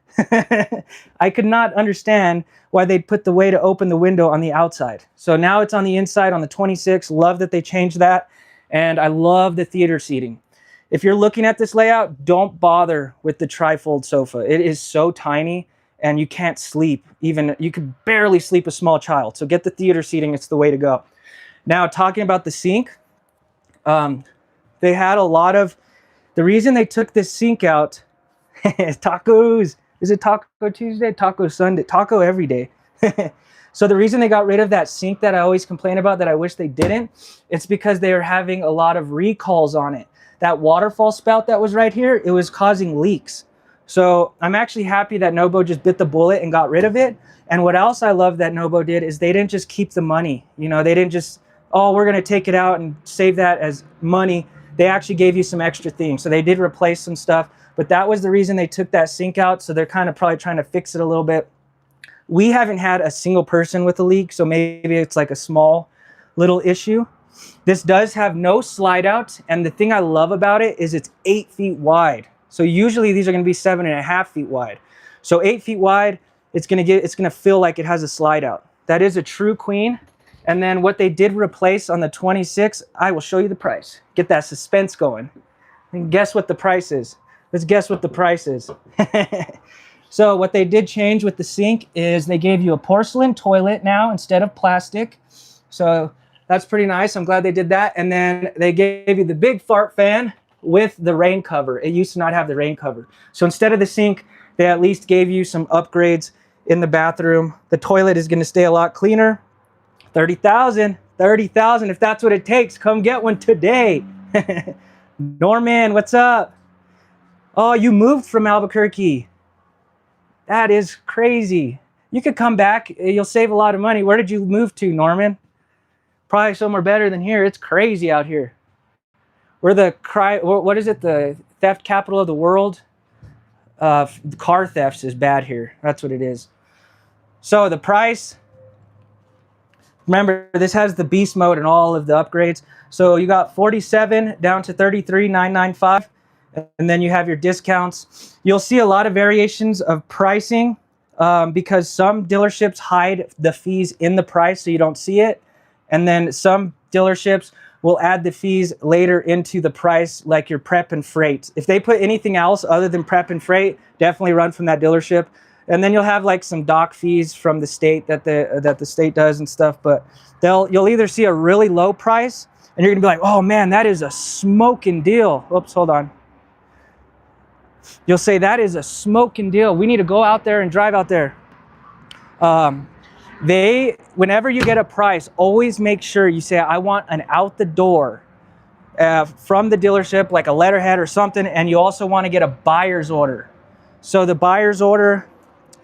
[SPEAKER 1] I could not understand why they'd put the way to open the window on the outside. So now it's on the inside on the 26. Love that they changed that. And I love the theater seating. If you're looking at this layout, don't bother with the trifold sofa. It is so tiny and you can't sleep. Even you could barely sleep a small child. So get the theater seating, it's the way to go. Now, talking about the sink, they had a lot of, the reason they took this sink out is tacos. Is it Taco Tuesday? Taco Sunday? Taco every day. So the reason they got rid of that sink that I always complain about that I wish they didn't, it's because they were having a lot of recalls on it. That waterfall spout that was right here, it was causing leaks. So I'm actually happy that Nobo just bit the bullet and got rid of it. And what else I love that Nobo did is they didn't just keep the money. You know, they didn't just, oh, we're gonna take it out and save that as money. They actually gave you some extra things. So they did replace some stuff, but that was the reason they took that sink out. So they're kind of probably trying to fix it a little bit. We haven't had a single person with a leak, so maybe it's like a small little issue. This does have no slide out, and the thing I love about it is it's 8 feet wide. So usually these are gonna be 7.5 feet wide. So 8 feet wide, it's gonna feel like it has a slide out. That is a true queen. And then what they did replace on the 26, I will show you the price. Get that suspense going. And guess what the price is? Let's guess what the price is. So what they did change with the sink is they gave you a porcelain toilet now instead of plastic. So that's pretty nice. I'm glad they did that. And then they gave you the big fart fan with the rain cover. It used to not have the rain cover. So instead of the sink, they at least gave you some upgrades in the bathroom. The toilet is going to stay a lot cleaner. 30,000, 30,000. If that's what it takes, come get one today. Norman, what's up? Oh, you moved from Albuquerque. That is crazy. You could come back. You'll save a lot of money. Where did you move to, Norman? Probably somewhere better than here. It's crazy out here. We're the what is it? The theft capital of the world. Car thefts is bad here. That's what it is. So the price. Remember, this has the beast mode and all of the upgrades. So you got 47 down to 33,995. And then you have your discounts. You'll see a lot of variations of pricing because some dealerships hide the fees in the price so you don't see it. And then some dealerships will add the fees later into the price, like your prep and freight. If they put anything else other than prep and freight, definitely run from that dealership. And then you'll have like some dock fees from the state that the state does and stuff. But you'll either see a really low price and you're gonna be like, oh man, that is a smoking deal. Oops, hold on. You'll say that is a smoking deal. We need to go out there and drive out there. Whenever you get a price, always make sure you say, I want an out the door from the dealership, like a letterhead or something. And you also want to get a buyer's order. So the buyer's order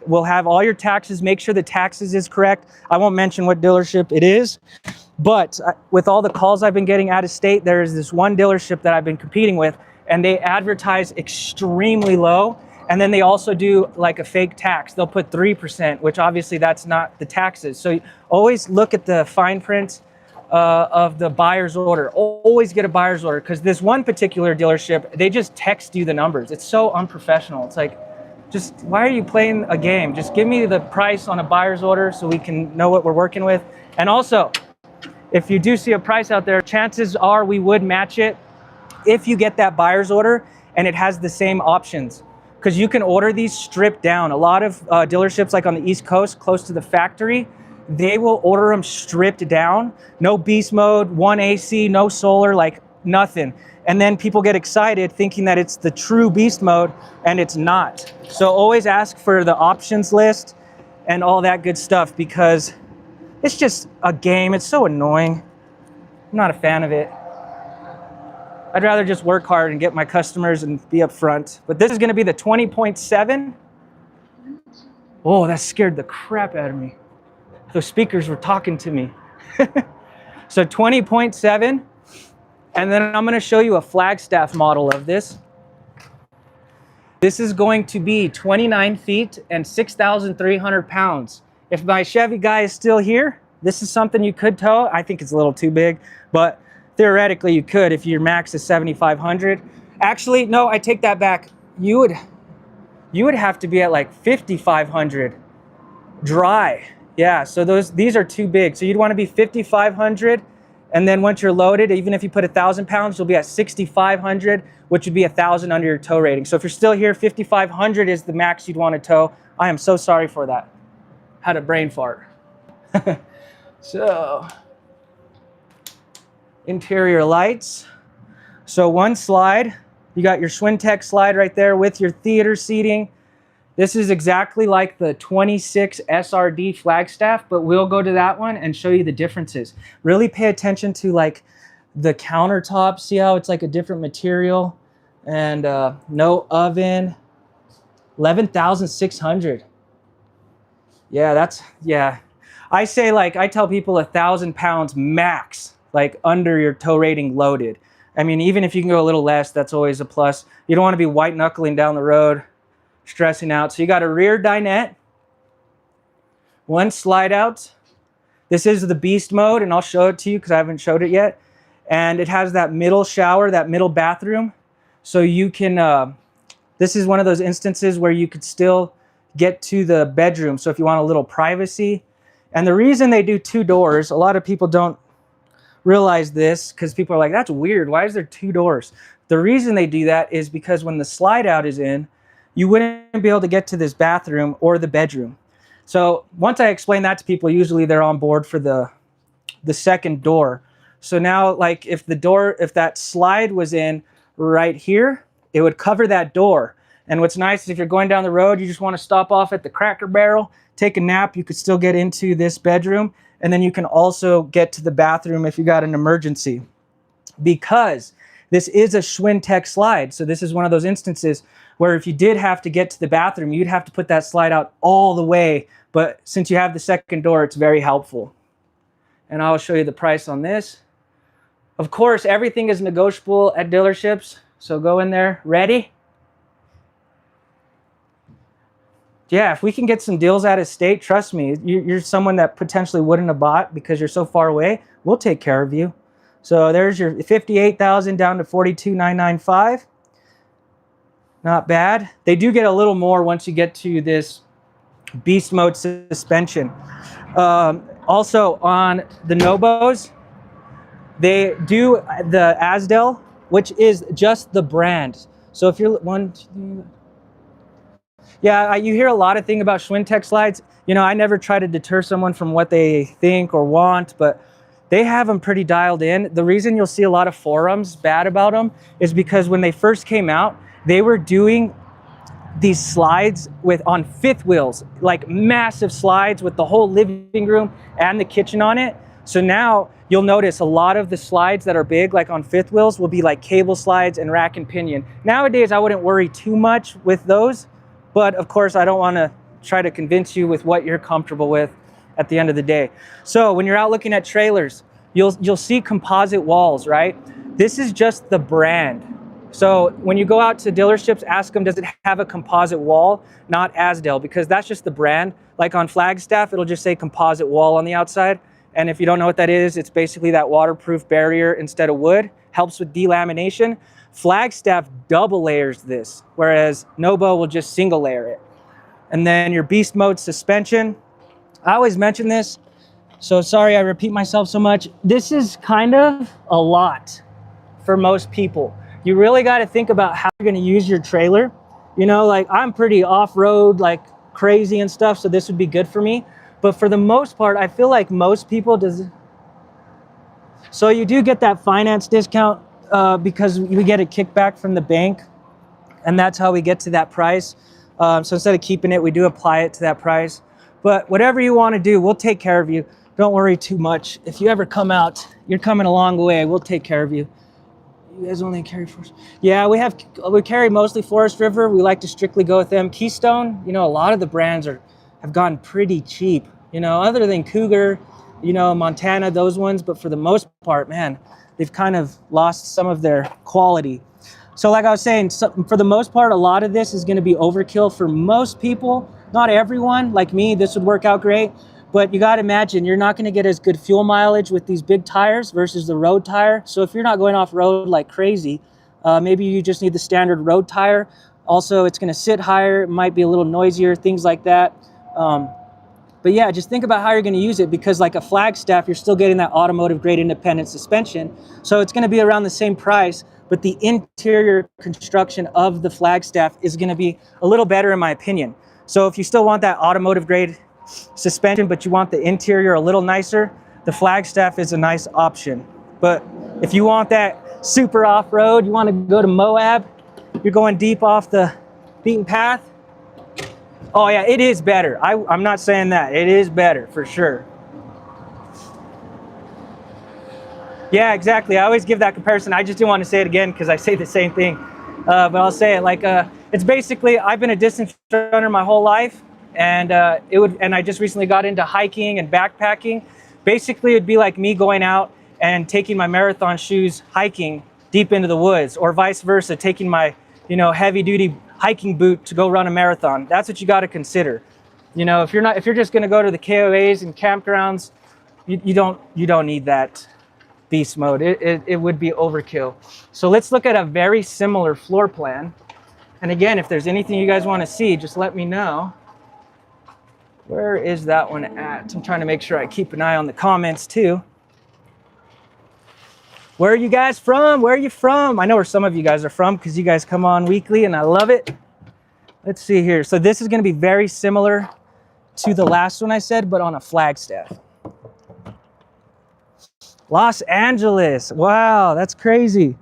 [SPEAKER 1] will have all your taxes. Make sure the taxes is correct. I won't mention what dealership it is, but with all the calls I've been getting out of state, there is this one dealership that I've been competing with, and they advertise extremely low. And then they also do like a fake tax. They'll put 3%, which obviously that's not the taxes. So always look at the fine print of the buyer's order. Always get a buyer's order, because this one particular dealership, they just text you the numbers. It's so unprofessional. It's like, just why are you playing a game? Just give me the price on a buyer's order so we can know what we're working with. And also, if you do see a price out there, chances are we would match it if you get that buyer's order and it has the same options. Because you can order these stripped down. A lot of dealerships, like on the East Coast, close to the factory, they will order them stripped down. No beast mode, one AC, no solar, like nothing. And then people get excited thinking that it's the true beast mode, and it's not. So always ask for the options list and all that good stuff, because it's just a game. It's so annoying. I'm not a fan of it. I'd rather just work hard and get my customers and be up front. But this is gonna be the 20.7. Oh, that scared the crap out of me. Those speakers were talking to me. So 20.7. And then I'm gonna show you a Flagstaff model of this. This is going to be 29 feet and 6,300 pounds. If my Chevy guy is still here, this is something you could tow. I think it's a little too big, but theoretically you could if your max is 7,500. Actually, no, I take that back. You would have to be at like 5,500 dry. Yeah, so these are too big. So you'd want to be 5,500, and then once you're loaded, even if you put 1,000 pounds, you'll be at 6,500, which would be 1,000 under your tow rating. So if you're still here, 5,500 is the max you'd want to tow. I am so sorry for that. Had a brain fart. So, interior lights. So one slide, you got your Schwintek slide right there with your theater seating. This is exactly like the 26 SRD Flagstaff, but we'll go to that one and show you the differences. Really pay attention to like the countertop. See how it's like a different material, and no oven. 11,600. Yeah. I say, like, I tell people 1,000 pounds max, like under your tow rating loaded. I mean, even if you can go a little less, that's always a plus. You don't want to be white knuckling down the road, stressing out. So you got a rear dinette, one slide out. This is the beast mode, and I'll show it to you because I haven't showed it yet. And it has that middle shower, that middle bathroom. So you can, this is one of those instances where you could still get to the bedroom. So if you want a little privacy. And the reason they do 2 doors, a lot of people don't realize this because people are like, that's weird. Why is there 2 doors? The reason they do that is because when the slide out is in, you wouldn't be able to get to this bathroom or the bedroom. So once I explain that to people, usually they're on board for the second door. So now, like, if that slide was in right here, it would cover that door. And what's nice is if you're going down the road, you just want to stop off at the Cracker Barrel, take a nap, you could still get into this bedroom, and then you can also get to the bathroom if you got an emergency. Because this is a Schwintek slide, so this is one of those instances where if you did have to get to the bathroom, you'd have to put that slide out all the way, but since you have the second door, it's very helpful. And I'll show you the price on this. Of course, everything is negotiable at dealerships, so go in there ready. Yeah, if we can get some deals out of state, trust me, you're someone that potentially wouldn't have bought because you're so far away, we'll take care of you. So there's your 58,000 down to 42,995. Not bad. They do get a little more once you get to this beast mode suspension. Also on the Nobos, they do the Asdel, which is just the brand. So if you're yeah, you hear a lot of things about Schwintek slides. You know, I never try to deter someone from what they think or want, but they have them pretty dialed in. The reason you'll see a lot of forums bad about them is because when they first came out, they were doing these slides on 5th wheels, like massive slides with the whole living room and the kitchen on it. So now you'll notice a lot of the slides that are big, like on 5th wheels, will be like cable slides and rack and pinion. Nowadays, I wouldn't worry too much with those. But of course, I don't want to try to convince you with what you're comfortable with at the end of the day. So when you're out looking at trailers, you'll see composite walls, right? This is just the brand. So when you go out to dealerships, ask them, does it have a composite wall? Not Asdel, because that's just the brand. Like on Flagstaff, it'll just say composite wall on the outside. And if you don't know what that is, it's basically that waterproof barrier instead of wood. Helps with delamination. Flagstaff double layers this, whereas Nobo will just single layer it. And then your beast mode suspension. I always mention this, so sorry I repeat myself so much. This is kind of a lot for most people. You really got to think about how you're going to use your trailer. You know, like I'm pretty off-road, like crazy and stuff, so this would be good for me. But for the most part, I feel like most people So you do get that finance discount because we get a kickback from the bank, and that's how we get to that price. So instead of keeping it, we do apply it to that price. But whatever you want to do, we'll take care of you. Don't worry too much. If you ever come out, you're coming a long way. We'll take care of you. You guys only carry Forest? Yeah, we carry mostly Forest River. We like to strictly go with them. Keystone, you know, a lot of the brands have gotten pretty cheap. You know, other than Cougar, you know, Montana, those ones. But for the most part, man, they've kind of lost some of their quality. So like I was saying, for the most part, a lot of this is going to be overkill for most people. Not everyone. Like me, this would work out great. But you got to imagine, you're not going to get as good fuel mileage with these big tires versus the road tire. So if you're not going off road like crazy, maybe you just need the standard road tire. Also, it's going to sit higher. It might be a little noisier, things like that. But yeah, just think about how you're going to use it, because like a Flagstaff, you're still getting that automotive grade independent suspension. So it's going to be around the same price, but the interior construction of the Flagstaff is going to be a little better in my opinion. So if you still want that automotive grade suspension, but you want the interior a little nicer, the Flagstaff is a nice option. But if you want that super off-road, you want to go to Moab, you're going deep off the beaten path, oh yeah, it is better. I'm not saying that. It is better for sure. Yeah, exactly. I always give that comparison. I just didn't want to say it again because I say the same thing. But I'll say it like, it's basically, I've been a distance runner my whole life, and I just recently got into hiking and backpacking. Basically, it'd be like me going out and taking my marathon shoes hiking deep into the woods, or vice versa, taking my, heavy duty hiking boot to go run a marathon. That's what you got to consider. If you're just going to go to the KOAs and campgrounds, you don't need that beast mode. It would be overkill. So let's look at a very similar floor plan. And again, if there's anything you guys want to see, just let me know. Where is that one at? I'm trying to make sure I keep an eye on the comments too. Where are you guys from? Where are you from? I know where some of you guys are from because you guys come on weekly and I love it. Let's see here. So this is going to be very similar to the last one I said, but on a Flagstaff. Los Angeles. Wow, that's crazy.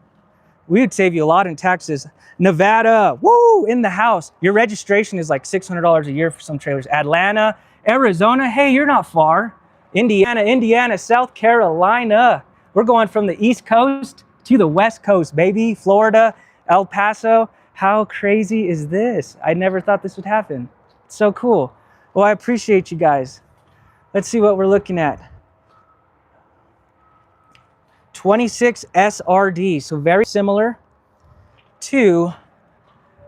[SPEAKER 1] We would save you a lot in taxes. Nevada, woo, in the house. Your registration is like $600 a year for some trailers. Atlanta, Arizona, hey, you're not far. Indiana, South Carolina. We're going from the East Coast to the West Coast, baby. Florida, El Paso. How crazy is this? I never thought this would happen. It's so cool. Well, I appreciate you guys. Let's see what we're looking at. 26 SRD, so very similar to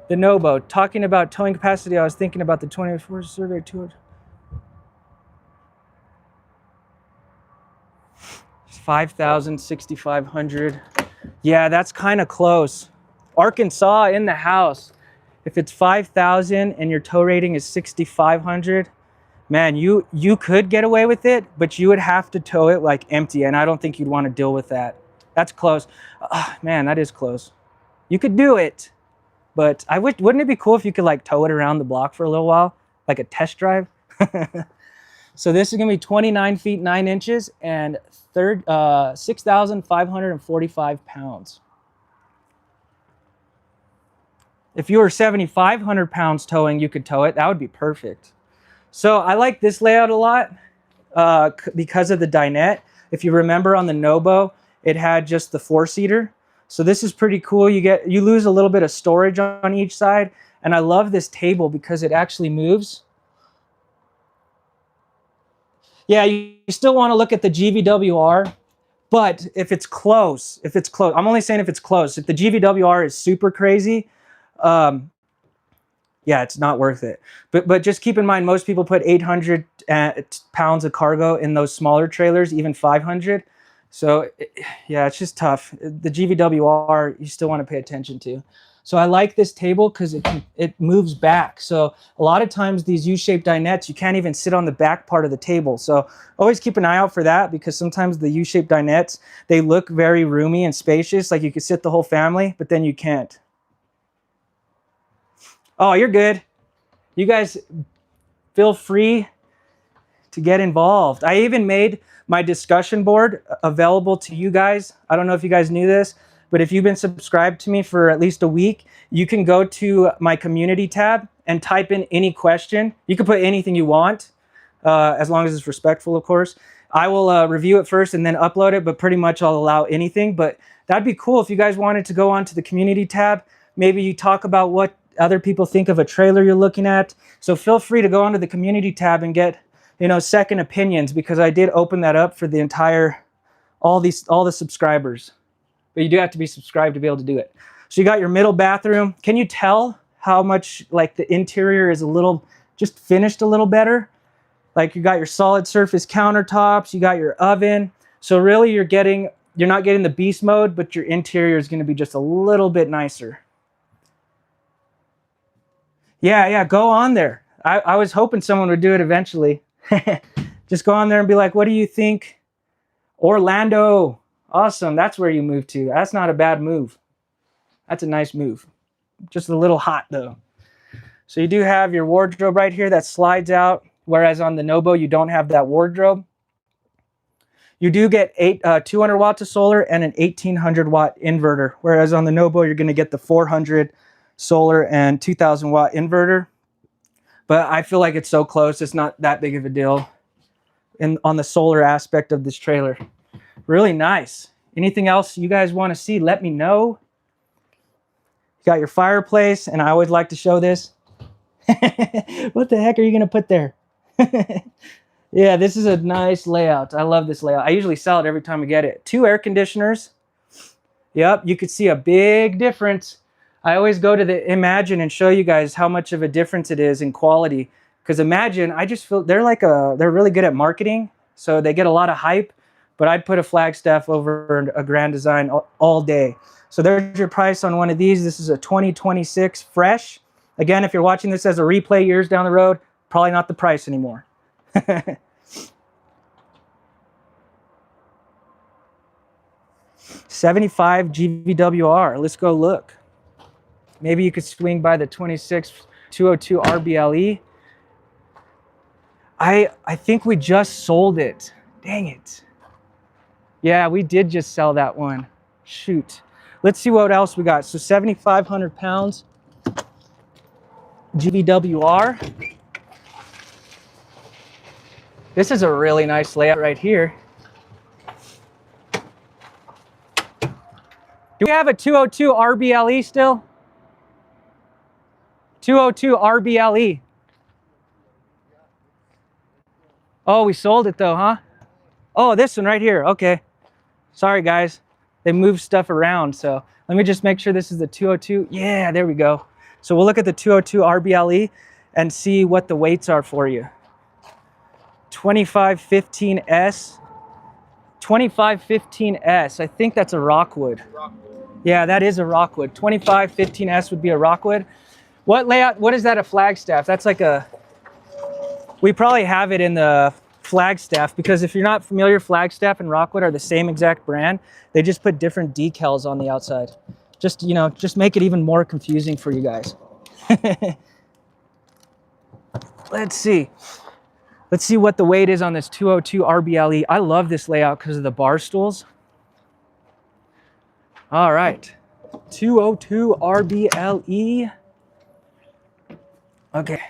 [SPEAKER 1] the Nobo. Talking about towing capacity, I was thinking about the 24 Survey 200. 5,000, 6,500. Yeah, that's kind of close. Arkansas in the house. If it's 5,000 and your tow rating is 6,500, man, you could get away with it, but you would have to tow it like empty, and I don't think you'd want to deal with that. That's close. Man, that is close. You could do it, but wouldn't it be cool if you could like tow it around the block for a little while, like a test drive? So this is gonna be 29 feet 9 inches and 6,545 pounds. If you were 7,500 pounds towing, you could tow it. That would be perfect. So I like this layout a lot because of the dinette. If you remember on the Nobo, it had just the 4-seater. So this is pretty cool. You lose a little bit of storage on each side. And I love this table because it actually moves. Yeah, you still want to look at the GVWR, but if it's close, I'm only saying if it's close. If the GVWR is super crazy, yeah, it's not worth it. But just keep in mind, most people put 800 pounds of cargo in those smaller trailers, even 500. So yeah, it's just tough. The GVWR, you still want to pay attention to. So I like this table because it moves back. So a lot of times these U-shaped dinettes, you can't even sit on the back part of the table. So always keep an eye out for that, because sometimes the U-shaped dinettes, they look very roomy and spacious, like you could sit the whole family, but then you can't. Oh, you're good. You guys feel free to get involved. I even made my discussion board available to you guys. I don't know if you guys knew this, but if you've been subscribed to me for at least a week, you can go to my community tab and type in any question. You can put anything you want, as long as it's respectful, of course. I will review it first and then upload it, but pretty much I'll allow anything. But that'd be cool if you guys wanted to go onto the community tab. Maybe you talk about what other people think of a trailer you're looking at. So feel free to go onto the community tab and get, second opinions, because I did open that up for the entire, all the subscribers. but you do have to be subscribed to be able to do it. So you got your middle bathroom. Can you tell how much like the interior is a little, just finished a little better? Like you got your solid surface countertops, you got your oven. So really you're not getting the beast mode, but your interior is going to be just a little bit nicer. Yeah, go on there. I was hoping someone would do it eventually. Just go on there and be like, what do you think? Orlando. Awesome. That's where you moved to. That's not a bad move. That's a nice move. Just a little hot though. So you do have your wardrobe right here that slides out, whereas on the Nobo you don't have that wardrobe. You do get 200 watts of solar and an 1800 watt inverter, whereas on the Nobo you're going to get the 400 solar and 2000 watt inverter. But I feel like it's so close, it's not that big of a deal on the solar aspect of this trailer. Really nice. Anything else you guys want to see, let me know. You got your fireplace, and I always like to show this. What the heck are you going to put there? Yeah, this is a nice layout. I love this layout. I usually sell it every time I get it. 2 air conditioners. Yep, you could see a big difference. I always go to the Imagine and show you guys how much of a difference it is in quality. Because Imagine, I just feel they're really good at marketing, so they get a lot of hype. But I'd put a Flagstaff over a Grand Design all day. So there's your price on one of these. This is a 2026 fresh. Again, if you're watching this as a replay years down the road, probably not the price anymore. 75 GVWR. Let's go look. Maybe you could swing by the 26 202 RBLE. I think we just sold it. Dang it. Yeah, we did just sell that one. Shoot. Let's see what else we got. So 7,500 pounds GVWR. This is a really nice layout right here. Do we have a 202 RBLE still? 202 RBLE. Oh, we sold it though, huh? Oh, this one right here. Okay. Sorry, guys. They moved stuff around. So let me just make sure this is the 202. Yeah, there we go. So we'll look at the 202 RBLE and see what the weights are for you. 2515S. 2515S. I think that's a Rockwood. Yeah, that is a Rockwood. 2515S would be a Rockwood. What layout? What is that, a Flagstaff? That's like a... We probably have it in the Flagstaff, because if you're not familiar, Flagstaff and Rockwood are the same exact brand. They just put different decals on the outside. Just, you know, just make it even more confusing for you guys. Let's see. Let's see what the weight is on this 202 RBLE. I love this layout because of the bar stools. All right. 202 RBLE. Okay.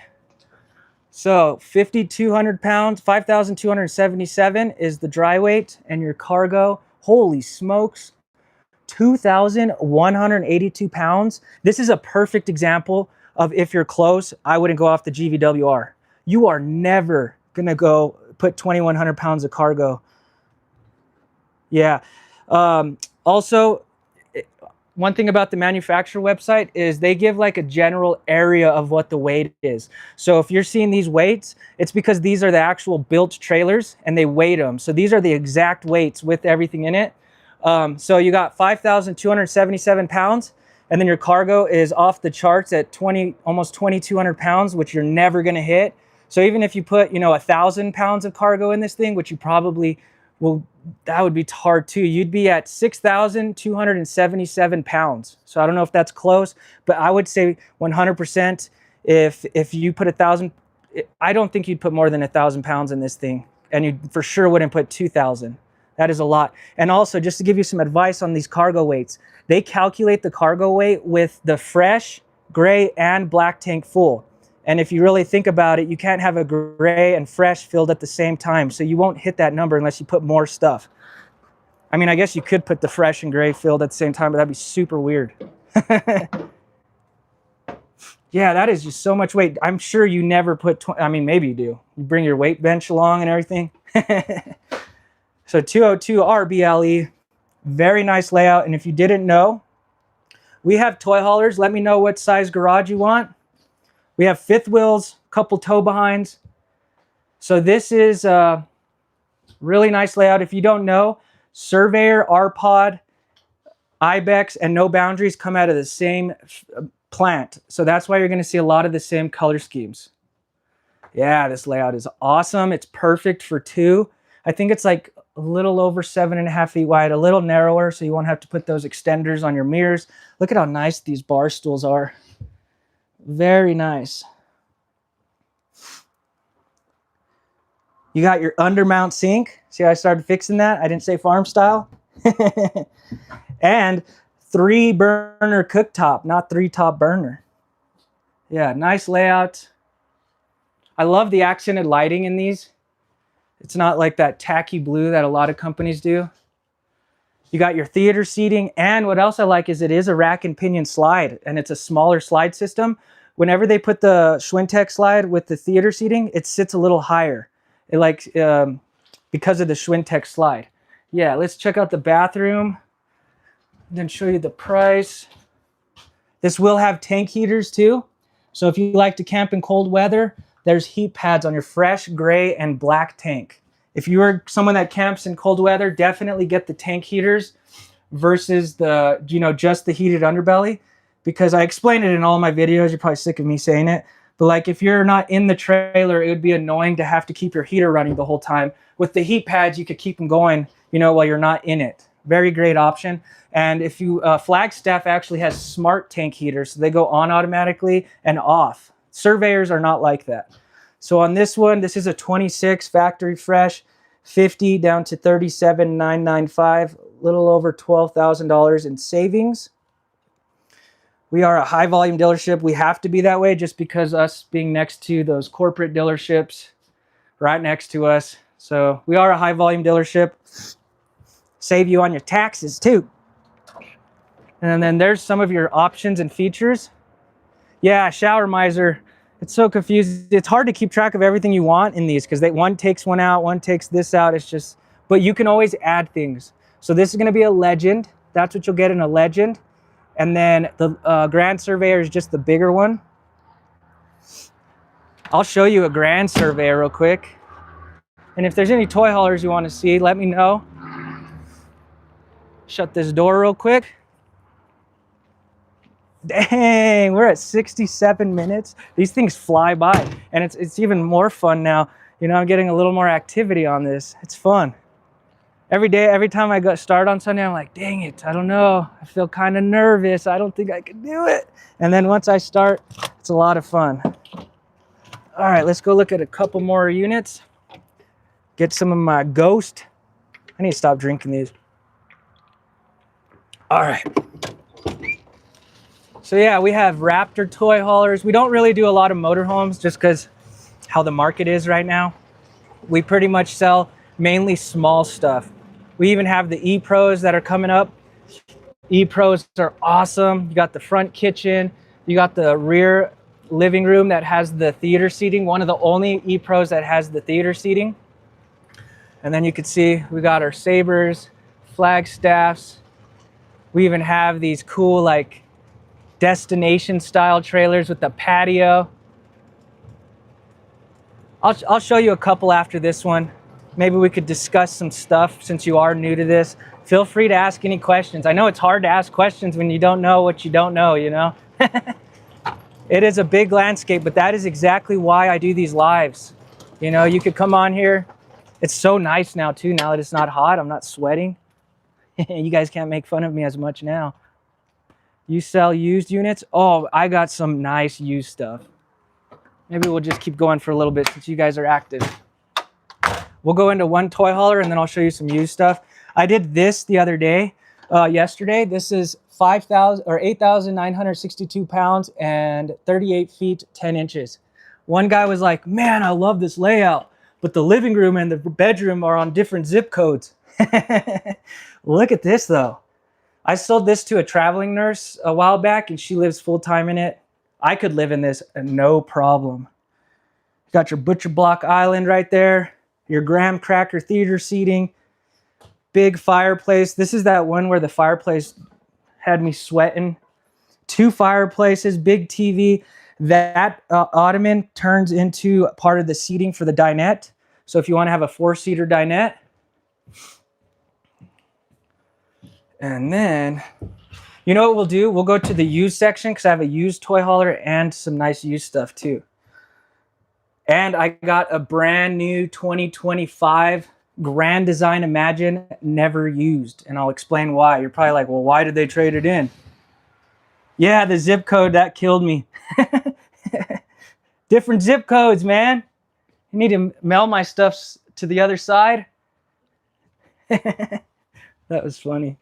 [SPEAKER 1] So 5,200 pounds, 5,277 is the dry weight, and your cargo, holy smokes, 2,182 pounds. This is a perfect example of, if you're close, I wouldn't go off the GVWR. You are never gonna go put 2,100 pounds of cargo. Yeah. Also, one thing about the manufacturer website is they give like a general area of what the weight is. So if you're seeing these weights, it's because these are the actual built trailers and they weighed them. So these are the exact weights with everything in it. So you got 5,277 pounds, and then your cargo is off the charts at almost 2,200 pounds, which you're never gonna hit. So even if you put, you know, 1,000 pounds of cargo in this thing, which you probably will, that would be hard too. You'd be at 6,277 pounds. So I don't know if that's close, but I would say 100% if you put 1,000, I don't think you'd put more than 1,000 pounds in this thing. And you for sure wouldn't put 2,000. That is a lot. And also, just to give you some advice on these cargo weights, they calculate the cargo weight with the fresh, gray, and black tank full. And if you really think about it, you can't have a gray and fresh filled at the same time. So you won't hit that number unless you put more stuff. I mean, I guess you could put the fresh and gray filled at the same time, but that'd be super weird. Yeah, that is just so much weight. I'm sure you never put, I mean, maybe you do. You bring your weight bench along and everything. So 202 RBLE, Very nice layout. And if you didn't know, we have toy haulers. Let me know what size garage you want. We have fifth wheels, couple tow behinds. So this is a really nice layout. If you don't know, Surveyor, R-Pod, Ibex, and No Boundaries come out of the same plant. So that's why you're going to see a lot of the same color schemes. Yeah, this layout is awesome. It's perfect for two. I think it's like a little over 7.5 feet wide, a little narrower, so you won't have to put those extenders on your mirrors. Look at how nice these bar stools are. Very nice. You got your undermount sink. See how I started fixing that? I didn't say farm style. And 3-burner cooktop, not 3-top burner. Yeah, nice layout. I love the accented lighting in these. It's not like that tacky blue that a lot of companies do. You got your theater seating, and what else I like is it is a rack and pinion slide, and it's a smaller slide system. Whenever they put the Schwintek slide with the theater seating, it sits a little higher. It because of the Schwintek slide. Yeah, let's check out the bathroom. Then show you the price. This will have tank heaters too. So if you like to camp in cold weather, there's heat pads on your fresh gray and black tank. If you are someone that camps in cold weather, definitely get the tank heaters versus the, just the heated underbelly, because I explained it in all my videos. You're probably sick of me saying it, but like if you're not in the trailer, it would be annoying to have to keep your heater running the whole time. With the heat pads, you could keep them going, while you're not in it. Very great option. And if you, Flagstaff actually has smart tank heaters, so they go on automatically and off. Surveyors are not like that. So on this one, this is a 26 factory fresh, 50 down to 37,995, a little over $12,000 in savings. We are a high volume dealership. We have to be that way just because us being next to those corporate dealerships right next to us. So we are a high volume dealership. Save you on your taxes too. And then there's some of your options and features. Yeah, shower miser. It's so confusing. It's hard to keep track of everything you want in these because one takes one out, one takes this out. It's just, but you can always add things. So this is going to be a Legend. That's what you'll get in a Legend. And then the Grand Surveyor is just the bigger one. I'll show you a Grand Surveyor real quick. And if there's any toy haulers you want to see, let me know. Shut this door real quick. Dang, we're at 67 minutes. These things fly by, and it's even more fun now. I'm getting a little more activity on this. It's fun. Every day, every time I start on Sunday, I'm like, dang it, I don't know. I feel kind of nervous. I don't think I can do it. And then once I start, it's a lot of fun. All right, let's go look at a couple more units. Get some of my Ghost. I need to stop drinking these. All right. So yeah, we have Raptor toy haulers. We don't really do a lot of motorhomes just because how the market is right now. We pretty much sell mainly small stuff. We even have the E-Pros that are coming up. E-Pros are awesome. You got the front kitchen. You got the rear living room that has the theater seating. One of the only E-Pros that has the theater seating. And then you can see we got our Sabres, Flagstaffs. We even have these cool like destination style trailers with the patio. I'll show you a couple after this one. Maybe we could discuss some stuff since you are new to this. Feel free to ask any questions. I know it's hard to ask questions when you don't know what you don't know, It is a big landscape, but that is exactly why I do these lives. You could come on here. It's so nice now too, now that it's not hot, I'm not sweating. You guys can't make fun of me as much now. You sell used units? Oh, I got some nice used stuff. Maybe we'll just keep going for a little bit since you guys are active. We'll go into one toy hauler and then I'll show you some used stuff. I did this the other day, yesterday. This is 8,962 pounds and 38 feet, 10 inches. One guy was like, man, I love this layout, but the living room and the bedroom are on different zip codes. Look at this though. I sold this to a traveling nurse a while back and she lives full-time in it. I could live in this no problem. You got your butcher block island right there, your graham cracker theater seating. Big fireplace. This is that one where the fireplace had me sweating. 2 fireplaces, big TV. That ottoman turns into part of the seating for the dinette. So if you want to have a 4-seater dinette. And then, you know what we'll do? We'll go to the used section because I have a used toy hauler and some nice used stuff too. And I got a brand new 2025 Grand Design Imagine, never used. And I'll explain why. You're probably like, well, why did they trade it in? Yeah, the zip code, that killed me. Different zip codes, man. You need to mail my stuff to the other side. That was funny.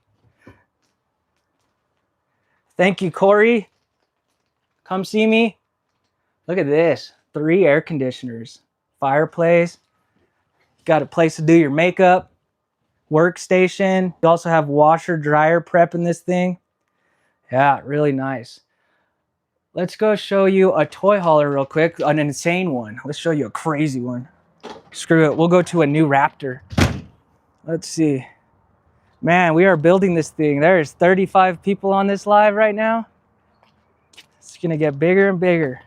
[SPEAKER 1] Thank you, Corey. Come see me. Look at this. 3 air conditioners, fireplace. Got a place to do your makeup, workstation. You also have washer dryer prep in this thing. Yeah, really nice. Let's go show you a toy hauler real quick, an insane one. Let's show you a crazy one. Screw it, we'll go to a new Raptor. Let's see. Man, we are building this thing. There's 35 people on this live right now. It's gonna get bigger and bigger.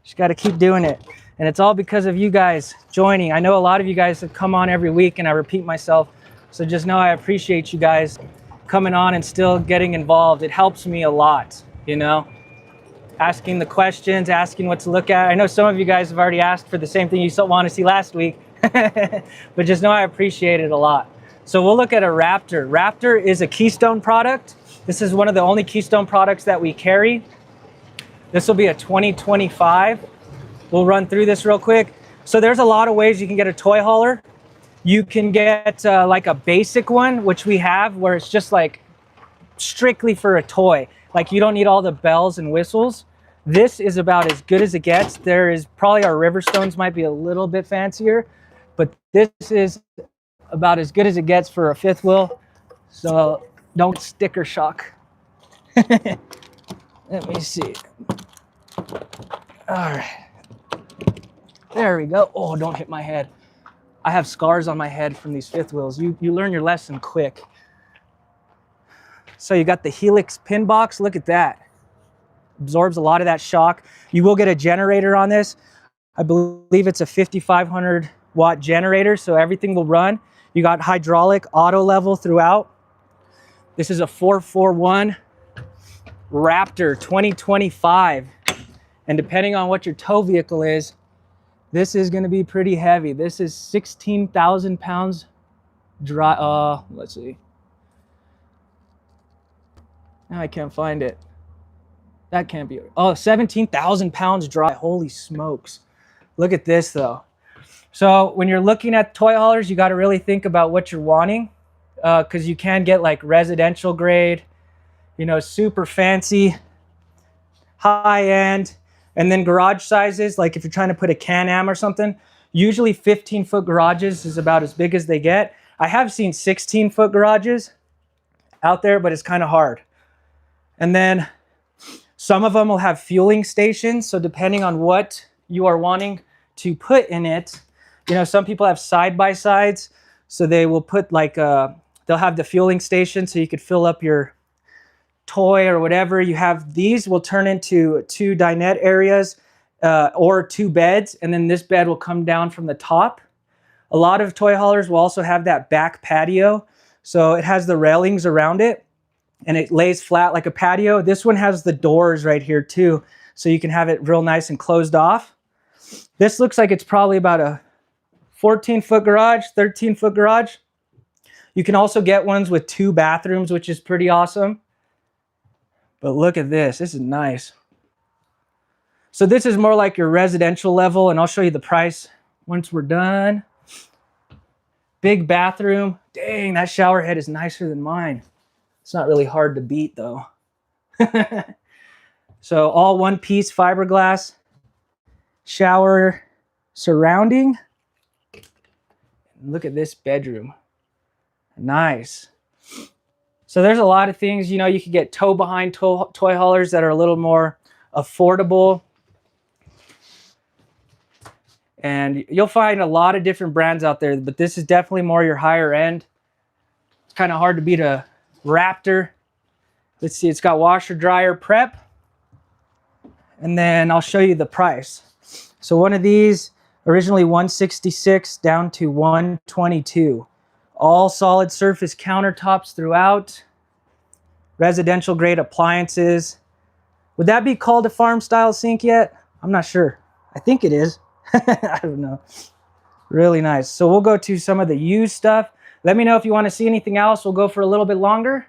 [SPEAKER 1] Just gotta keep doing it. And it's all because of you guys joining. I know a lot of you guys have come on every week and I repeat myself. So just know I appreciate you guys coming on and still getting involved. It helps me a lot, you know? Asking the questions, asking what to look at. I know some of you guys have already asked for the same thing you want to see last week. But just know I appreciate it a lot. So we'll look at a Raptor. Raptor is a Keystone product. This is one of the only Keystone products that we carry. This will be a 2025. We'll run through this real quick. So there's a lot of ways you can get a toy hauler. You can get like a basic one, which we have, where it's just like strictly for a toy. Like you don't need all the bells and whistles. This is about as good as it gets. There is probably our Riverstones might be a little bit fancier, but this is about as good as it gets for a 5th wheel. So don't sticker shock. Let me see. All right. There we go. Oh, don't hit my head. I have scars on my head from these 5th wheels. You learn your lesson quick. So you got the Helix pin box. Look at that. Absorbs a lot of that shock. You will get a generator on this. I believe it's a 5,500 watt generator, so everything will run. You got hydraulic auto level throughout. This is a 441 Raptor 2025. And depending on what your tow vehicle is, this is going to be pretty heavy. This is 16,000 pounds dry. Let's see. Now I can't find it. That can't be. Oh, 17,000 pounds dry. Holy smokes. Look at this though. So when you're looking at toy haulers, you got to really think about what you're wanting, because you can get like residential grade, you know, super fancy, high end, and then garage sizes. Like if you're trying to put a Can-Am or something, usually 15-foot garages is about as big as they get. I have seen 16-foot garages out there, but it's kind of hard. And then some of them will have fueling stations. So depending on what you are wanting to put in it, you know, some people have side-by-sides. So they will put like, they'll have the fueling station so you could fill up your toy or whatever. You have these will turn into 2 dinette areas or 2 beds. And then this bed will come down from the top. A lot of toy haulers will also have that back patio. So it has the railings around it and it lays flat like a patio. This one has the doors right here too. So you can have it real nice and closed off. This looks like it's probably about a 14-foot garage, 13-foot garage. You can also get ones with 2 bathrooms, which is pretty awesome. But look at this. This is nice. So this is more like your residential level, and I'll show you the price once we're done. Big bathroom. Dang, that shower head is nicer than mine. It's not really hard to beat though. So all one-piece fiberglass shower surrounding. Look at this bedroom. Nice. So there's a lot of things, you know, you could get tow behind toy haulers that are a little more affordable. And you'll find a lot of different brands out there, but this is definitely more your higher end. kind of hard to beat a Raptor. Let's see, it's got washer dryer prep. And then I'll show you the price. So one of these, originally $166 down to $122. All solid surface countertops throughout. Residential grade appliances. Would that be called a farm style sink yet? I'm not sure. I think it is. I don't know. Really nice. So we'll go to some of the used stuff. Let me know if you want to see anything else. We'll go for a little bit longer.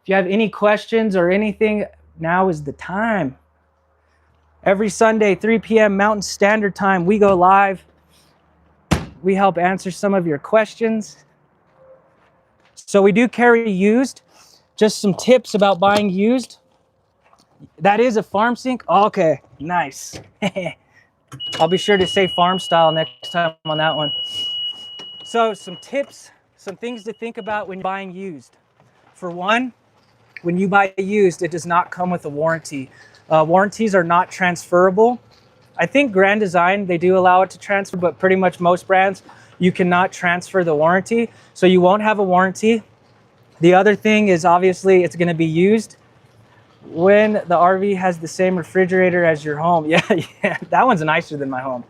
[SPEAKER 1] If you have any questions or anything, now is the time. Every Sunday, 3 p.m. Mountain Standard Time, we go live. We help answer some of your questions. So we do carry used. Just some tips about buying used. That is a farm sink? Okay, nice. I'll be sure to say farm style next time on that one. So some tips, some things to think about when buying used. For one, when you buy used, it does not come with a warranty. Warranties are not transferable. I think Grand Design, they do allow it to transfer, but pretty much most brands, you cannot transfer the warranty. So you won't have a warranty. The other thing is obviously it's gonna be used when the RV has the same refrigerator as your home. Yeah, that one's nicer than my home.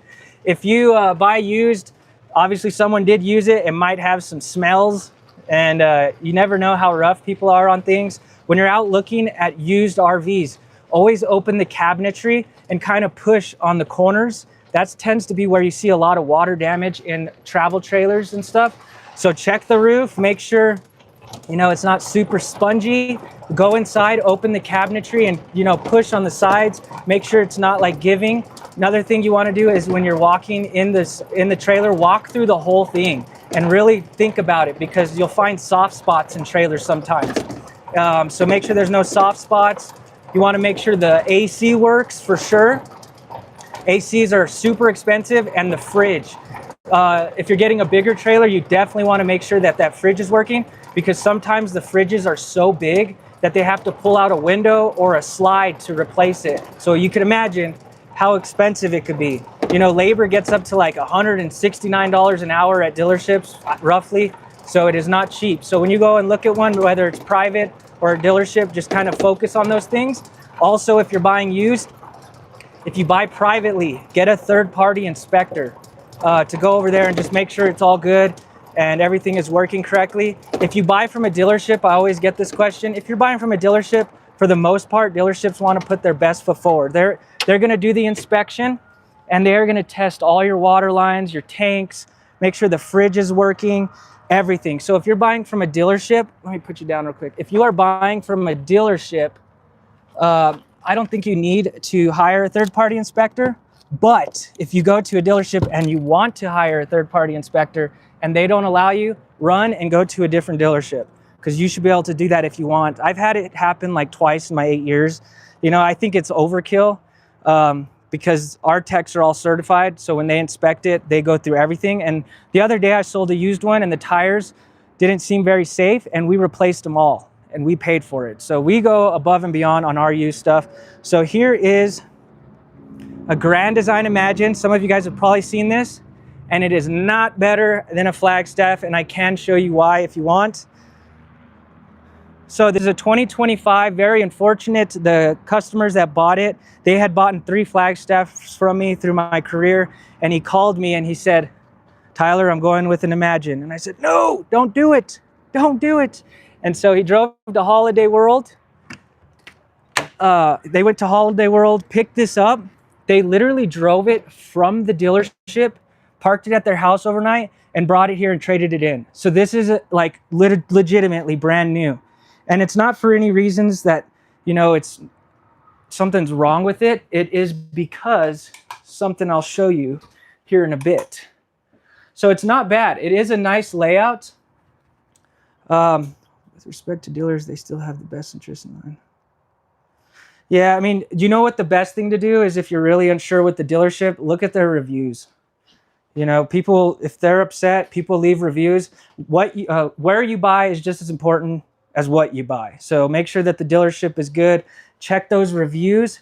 [SPEAKER 1] If you buy used, obviously someone did use it. It might have some smells, and you never know how rough people are on things. When you're out looking at used RVs, always open the cabinetry and kind of push on the corners. That tends to be where you see a lot of water damage in travel trailers and stuff. So check the roof, make sure it's not super spongy. Go inside, open the cabinetry, and push on the sides. Make sure it's not like giving. Another thing you want to do is when you're walking in the trailer, walk through the whole thing and really think about it, because you'll find soft spots in trailers sometimes. So make sure there's no soft spots. You want to make sure the AC works for sure. ACs are super expensive, and the fridge. If you're getting a bigger trailer, you definitely want to make sure that fridge is working, because sometimes the fridges are so big that they have to pull out a window or a slide to replace it. So you can imagine how expensive it could be. Labor gets up to like $169 an hour at dealerships, roughly. So it is not cheap. So when you go and look at one, whether it's private or a dealership, just kind of focus on those things. Also, if you're buying used, if you buy privately, get a third-party inspector to go over there and just make sure it's all good and everything is working correctly. If you buy from a dealership, I always get this question. If you're buying from a dealership, for the most part, dealerships want to put their best foot forward. They're going to do the inspection, and they're going to test all your water lines, your tanks, make sure the fridge is working, everything. So if you're buying from a dealership, let me put you down real quick. If you are buying from a dealership, I don't think you need to hire a third-party inspector. But if you go to a dealership and you want to hire a third-party inspector and they don't allow you, run and go to a different dealership, because you should be able to do that if you want. I've had it happen like twice in my 8 years. I think it's overkill because our techs are all certified. So when they inspect it, they go through everything. And the other day I sold a used one and the tires didn't seem very safe, and we replaced them all and we paid for it. So we go above and beyond on our used stuff. So here is a Grand Design Imagine. Some of you guys have probably seen this, and it is not better than a Flagstaff, and I can show you why if you want. So this is a 2025, very unfortunate. The customers that bought it, they had bought 3 Flagstaffs from me through my career, and he called me and he said, "Tyler, I'm going with an Imagine." And I said, "No, don't do it. Don't do it." And so he drove to Holiday World. They went to Holiday World, picked this up. They literally drove it from the dealership, parked it at their house overnight, and brought it here and traded it in. So this is like legitimately brand new. And it's not for any reasons that, it's something's wrong with it. It is because something I'll show you here in a bit. So it's not bad. It is a nice layout. With respect to dealers, they still have the best interest in mind. Yeah, I mean, you know what the best thing to do is, if you're really unsure with the dealership, look at their reviews. People, if they're upset, people leave reviews. Where you buy is just as important as what you buy. So make sure that the dealership is good. Check those reviews.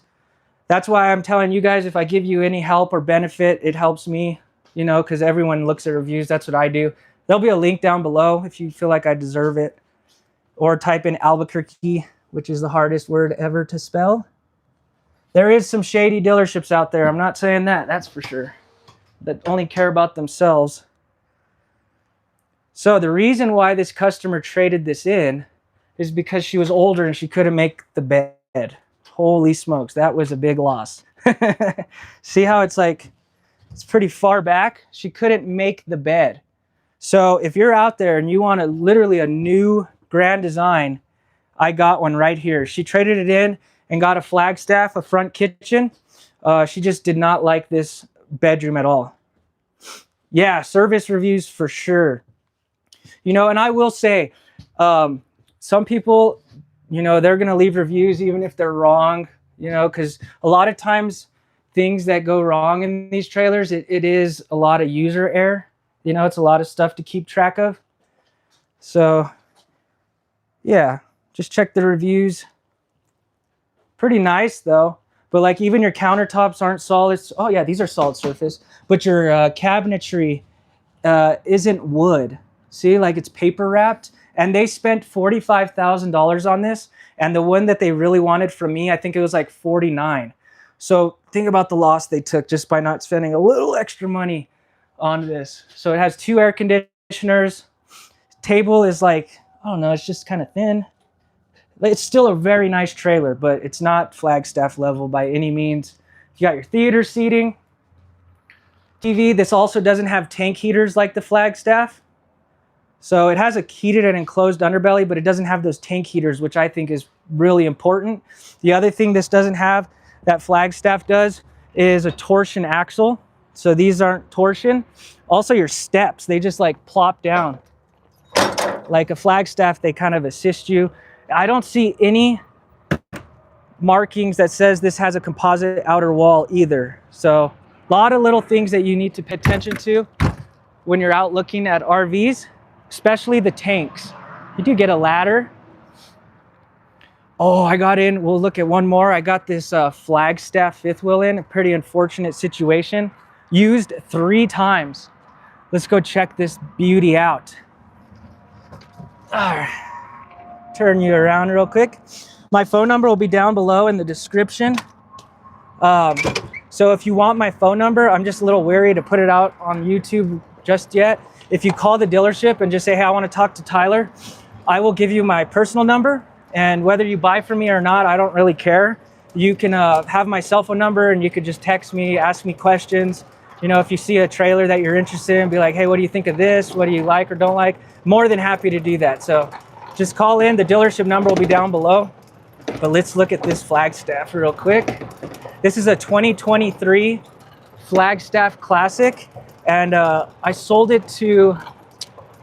[SPEAKER 1] That's why I'm telling you guys, if I give you any help or benefit, it helps me, because everyone looks at reviews. That's what I do. There'll be a link down below if you feel like I deserve it. Or type in Albuquerque, which is the hardest word ever to spell. There is some shady dealerships out there. I'm not saying that, that's for sure. That only care about themselves. So the reason why this customer traded this in is because she was older and she couldn't make the bed. Holy smokes, that was a big loss. See how it's like, it's pretty far back? She couldn't make the bed. So if you're out there and you want literally a new Grand Design, I got one right here. She traded it in and got a Flagstaff, a front kitchen. She just did not like this bedroom at all. Yeah, service reviews for sure. You know, and I will say, some people, you know, they're going to leave reviews even if they're wrong, you know, because a lot of times things that go wrong in these trailers, it is a lot of user error. You know, it's a lot of stuff to keep track of. So, yeah, just check the reviews. Pretty nice, though. But, like, even your countertops aren't solid. Oh, yeah, these are solid surface. But your cabinetry isn't wood. See, like, it's paper wrapped. And they spent $45,000 on this. And the one that they really wanted from me, I think it was like $49,000. So think about the loss they took just by not spending a little extra money on this. So it has 2 air conditioners. Table is like, I don't know, it's just kind of thin. It's still a very nice trailer, but it's not Flagstaff level by any means. You got your theater seating. TV, this also doesn't have tank heaters like the Flagstaff. So it has a heated and enclosed underbelly, but it doesn't have those tank heaters, which I think is really important. The other thing this doesn't have that Flagstaff does is a torsion axle. So these aren't torsion. Also your steps, they just like plop down. Like a Flagstaff, they kind of assist you. I don't see any markings that says this has a composite outer wall either. So a lot of little things that you need to pay attention to when you're out looking at RVs, especially the tanks. You do get a ladder. Oh, I got in, we'll look at one more. I got this Flagstaff fifth wheel in, a pretty unfortunate situation. Used 3 times. Let's go check this beauty out. All right. Turn you around real quick. My phone number will be down below in the description. So if you want my phone number, I'm just a little wary to put it out on YouTube just yet. If you call the dealership and just say, hey, I want to talk to Tyler, I will give you my personal number. And whether you buy from me or not, I don't really care. You can have my cell phone number and you could just text me, ask me questions. You know, if you see a trailer that you're interested in, be like, hey, what do you think of this? What do you like or don't like? More than happy to do that. So just call in. The dealership number will be down below. But let's look at this Flagstaff real quick. This is a 2023 Flagstaff Classic. And I sold it to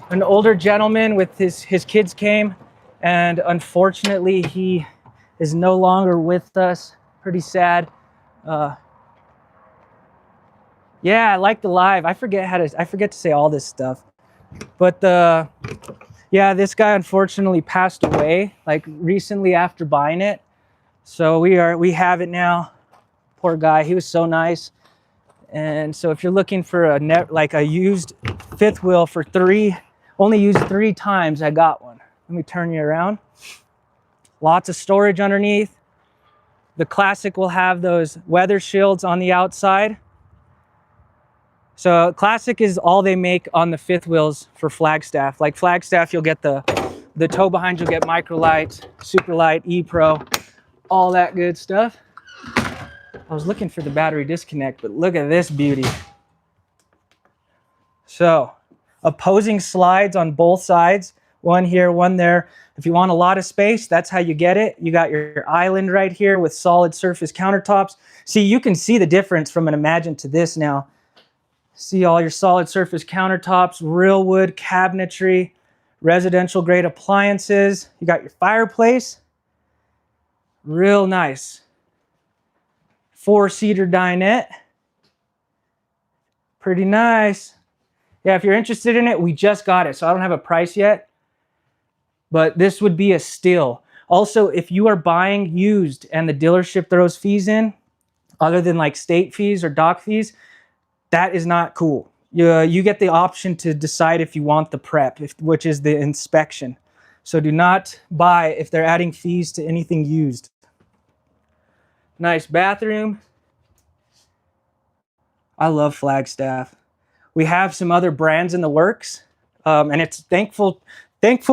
[SPEAKER 1] an older gentleman with his kids came. And unfortunately, he is no longer with us. Pretty sad. Yeah, I like the live. I forget to say all this stuff. But yeah, this guy unfortunately passed away like recently after buying it. So we have it now. Poor guy. He was so nice. And so if you're looking for a used fifth wheel for only used 3 times, I got one. Let me turn you around. Lots of storage underneath. The Classic will have those weather shields on the outside. So Classic is all they make on the fifth wheels for Flagstaff. Like Flagstaff, you'll get the tow behind, you'll get Microlight, Superlight, E-Pro, all that good stuff. I was looking for the battery disconnect, but look at this beauty. So opposing slides on both sides. One here, one there. If you want a lot of space, that's how you get it. You got your island right here with solid surface countertops. See, you can see the difference from an Imagine to this now. See all your solid surface countertops, real wood cabinetry, residential grade appliances. You got your fireplace. Real nice. 4-seater dinette. Pretty nice. Yeah, if you're interested in it, we just got it, so I don't have a price yet. But this would be a steal. Also, if you are buying used and the dealership throws fees in, other than like state fees or dock fees, that is not cool. you get the option to decide if you want the prep, which is the inspection. So do not buy if they're adding fees to anything used. Nice bathroom. I love Flagstaff. We have some other brands in the works, and it's thankful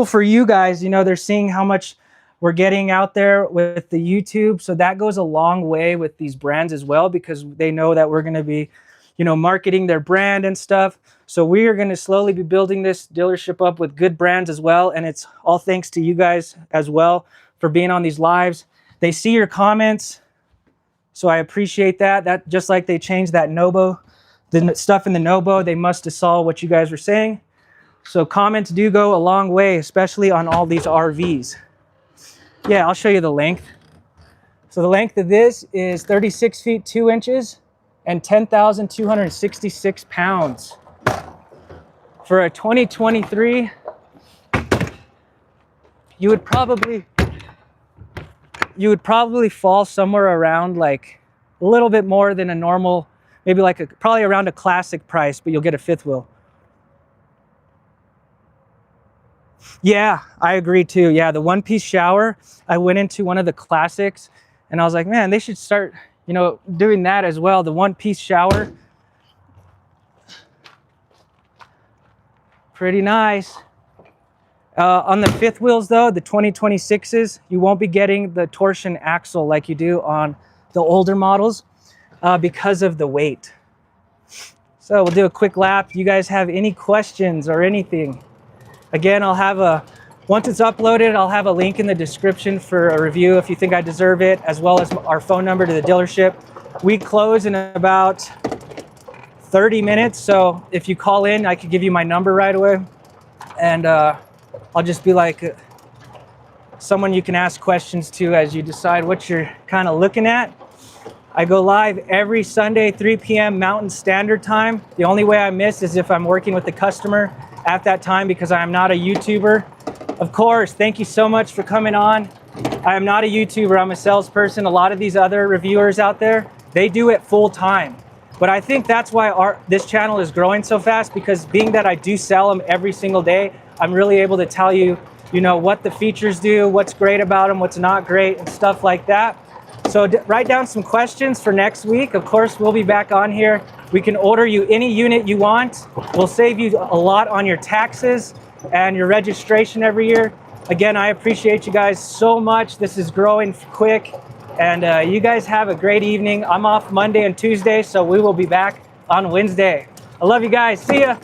[SPEAKER 1] for you guys. You know, they're seeing how much we're getting out there with the YouTube, so that goes a long way with these brands as well, because they know that we're going to be, you know, marketing their brand and stuff. So we are going to slowly be building this dealership up with good brands as well, and it's all thanks to you guys as well for being on these lives. They see your comments, so I appreciate that. That just like they changed that Nobo, the stuff in the Nobo, they must have saw what you guys were saying. So comments do go a long way, especially on all these RVs. Yeah, I'll show you the length. So the length of this is 36 feet 2 inches and 10,266 pounds. For a 2023, you would probably fall somewhere around like a little bit more than a normal, maybe like probably around a classic price, but you'll get a fifth wheel. Yeah, I agree too. Yeah, the one-piece shower, I went into one of the classics and I was like, man, they should start, you know, doing that as well. The one-piece shower. Pretty nice. On the fifth wheels though, the 2026s, you won't be getting the torsion axle like you do on the older models because of the weight. So we'll do a quick lap. You guys have any questions or anything? Again, once it's uploaded, I'll have a link in the description for a review if you think I deserve it, as well as our phone number to the dealership. We close in about 30 minutes, so if you call in, I could give you my number right away. And I'll just be like someone you can ask questions to as you decide what you're kind of looking at. I go live every Sunday, 3 p.m. Mountain Standard Time. The only way I miss is if I'm working with the customer at that time, because I am not a YouTuber. Of course, thank you so much for coming on. I am not a YouTuber, I'm a salesperson. A lot of these other reviewers out there, they do it full time. But I think that's why this channel is growing so fast, because being that I do sell them every single day, I'm really able to tell you, you know, what the features do, what's great about them, what's not great, and stuff like that. So write down some questions for next week. Of course, we'll be back on here. We can order you any unit you want. We'll save you a lot on your taxes and your registration every year. Again, I appreciate you guys so much. This is growing quick, and you guys have a great evening. I'm off Monday and Tuesday, so we will be back on Wednesday. I love you guys. See ya.